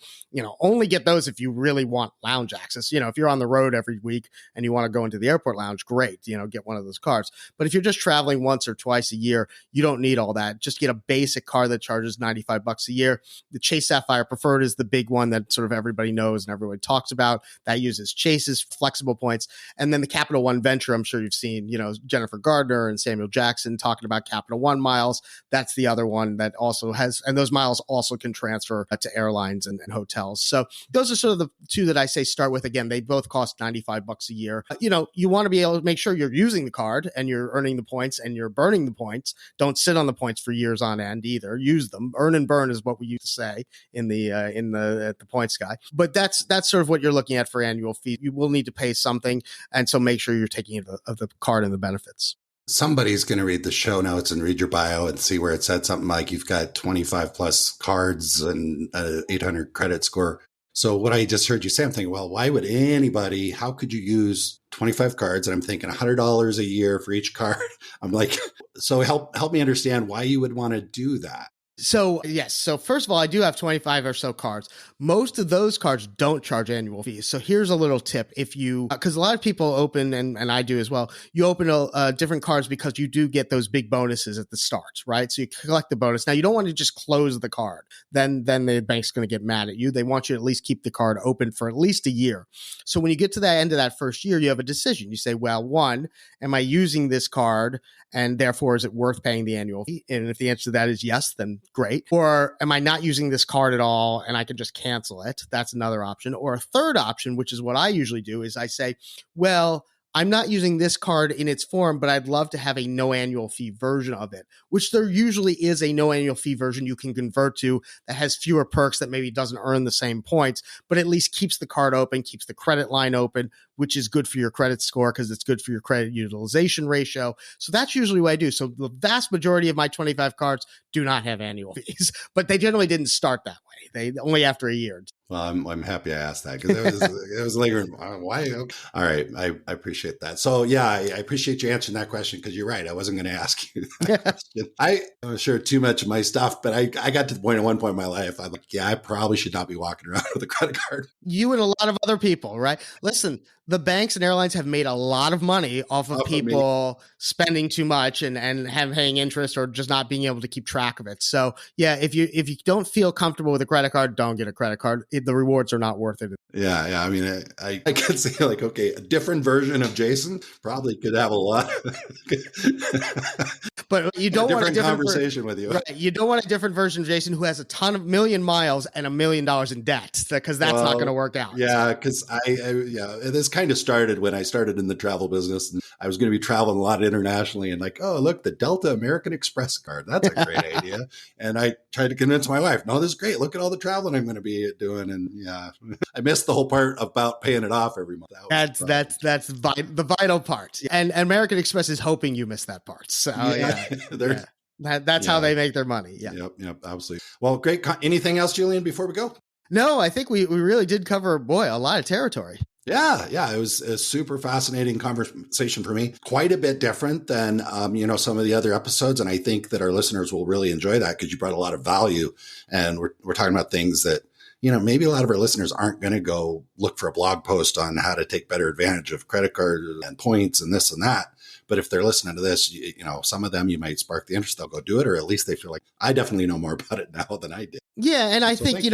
Only get those if you really want lounge access. If you're on the road every week and you want to go into the airport lounge, great, get one of those cards. But if you're just traveling once or twice a year, you don't need all that. Just get a basic card that charges $95 a year. The Chase Sapphire Preferred is the big one that sort of everybody knows and everybody talks about. That uses Chase's flexible points. And then the Capital One Venture, I'm sure you've seen, Jennifer Gardner and Samuel Jackson talking about Capital One miles. That's the other one that also has, and those miles also can transfer to airlines and hotels. So those are sort of the two that I say start with. Again, they both cost $95 a year. You want to be able to make sure you're using the card and you're earning the points and you're burning the points. Don't sit on the points for years on end either. Use them. Earn and burn is what we used to say at the points guy. But that's sort of what you're looking at for annual fee. You will need to pay something, and so make sure you're taking it of the card and the benefits. Somebody's going to read the show notes and read your bio and see where it said something like you've got 25 plus cards and 800 credit score. So what I just heard you say, I'm thinking, well, why would anybody, how could you use 25 cards? And I'm thinking $100 a year for each card. I'm like, so help me understand why you would want to do that. So, yes. So first of all, I do have 25 or so cards. Most of those cards don't charge annual fees. So here's a little tip. Because a lot of people open, and I do as well, you open different cards because you do get those big bonuses at the start, right? So you collect the bonus. Now, you don't want to just close the card. Then the bank's going to get mad at you. They want you to at least keep the card open for at least a year. So when you get to the end of that first year, you have a decision. You say, well, one, am I using this card? And therefore, is it worth paying the annual fee? And if the answer to that is yes, then great. Or am I not using this card at all and I can just cancel it? That's another option. Or a third option, which is what I usually do, is I say, well, I'm not using this card in its form, but I'd love to have a no annual fee version of it, which there usually is a no annual fee version you can convert to that has fewer perks, that maybe doesn't earn the same points, but at least keeps the card open, keeps the credit line open, which is good for your credit score because it's good for your credit utilization ratio. So that's usually what I do. So the vast majority of my 25 cards do not have annual fees, but they generally didn't start that way. They only after a year. Well, I'm happy I asked that because it was lingering. Why? All right. I appreciate that. So yeah, I appreciate you answering that question because you're right. I wasn't going to ask you that question. I'm sure too much of my stuff, but I got to the point at one point in my life, I'm like, yeah, I probably should not be walking around with a credit card. You and a lot of other people, right? Listen, the banks and airlines have made a lot of money off of people spending too much and paying interest or just not being able to keep track of it. So yeah, if you don't feel comfortable with a credit card, don't get a credit card. The rewards are not worth it. Yeah. I mean, I could say like, okay, a different version of Jason probably could have a lot. But you don't want a different conversation with you. Right. You don't want a different version of Jason who has a ton of million miles and $1 million in debt because that's not going to work out. Yeah. Because this kind of started when I started in the travel business and I was going to be traveling a lot internationally and like, oh, look, the Delta American Express card. That's a great idea. And I tried to convince my wife, no, this is great. Look at all the traveling I'm going to be doing. And yeah, I missed the whole part about paying it off every month. That's the vital part. And American Express is hoping you miss that part. So that's how they make their money. Yeah. Yep. Absolutely. Well, great. Anything else, Julian, before we go? No, I think we really did cover, a lot of territory. Yeah. It was a super fascinating conversation for me. Quite a bit different than, some of the other episodes. And I think that our listeners will really enjoy that because you brought a lot of value. And we're talking about things that, maybe a lot of our listeners aren't going to go look for a blog post on how to take better advantage of credit cards and points and this and that. But if they're listening to this, some of them you might spark the interest. They'll go do it, or at least they feel like I definitely know more about it now than I did. Yeah, and I think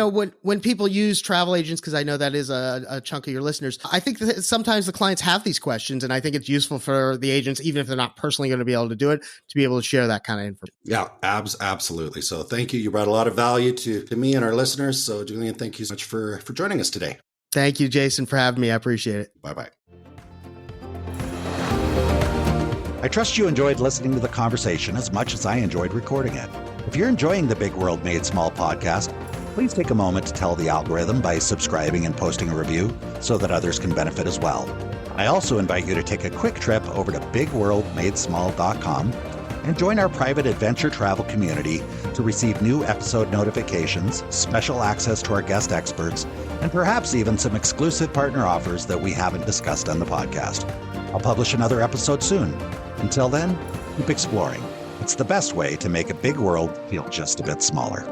when people use travel agents, because I know that is a chunk of your listeners, I think that sometimes the clients have these questions, and I think it's useful for the agents, even if they're not personally going to be able to do it, to be able to share that kind of information. Yeah, absolutely. So thank you. You brought a lot of value to me and our listeners. So Julian, thank you so much for joining us today. Thank you, Jason, for having me. I appreciate it. Bye-bye. I trust you enjoyed listening to the conversation as much as I enjoyed recording it. If you're enjoying the Big World Made Small podcast, please take a moment to tell the algorithm by subscribing and posting a review so that others can benefit as well. I also invite you to take a quick trip over to bigworldmadesmall.com and join our private adventure travel community to receive new episode notifications, special access to our guest experts, and perhaps even some exclusive partner offers that we haven't discussed on the podcast. I'll publish another episode soon. Until then, keep exploring. It's the best way to make a big world feel just a bit smaller.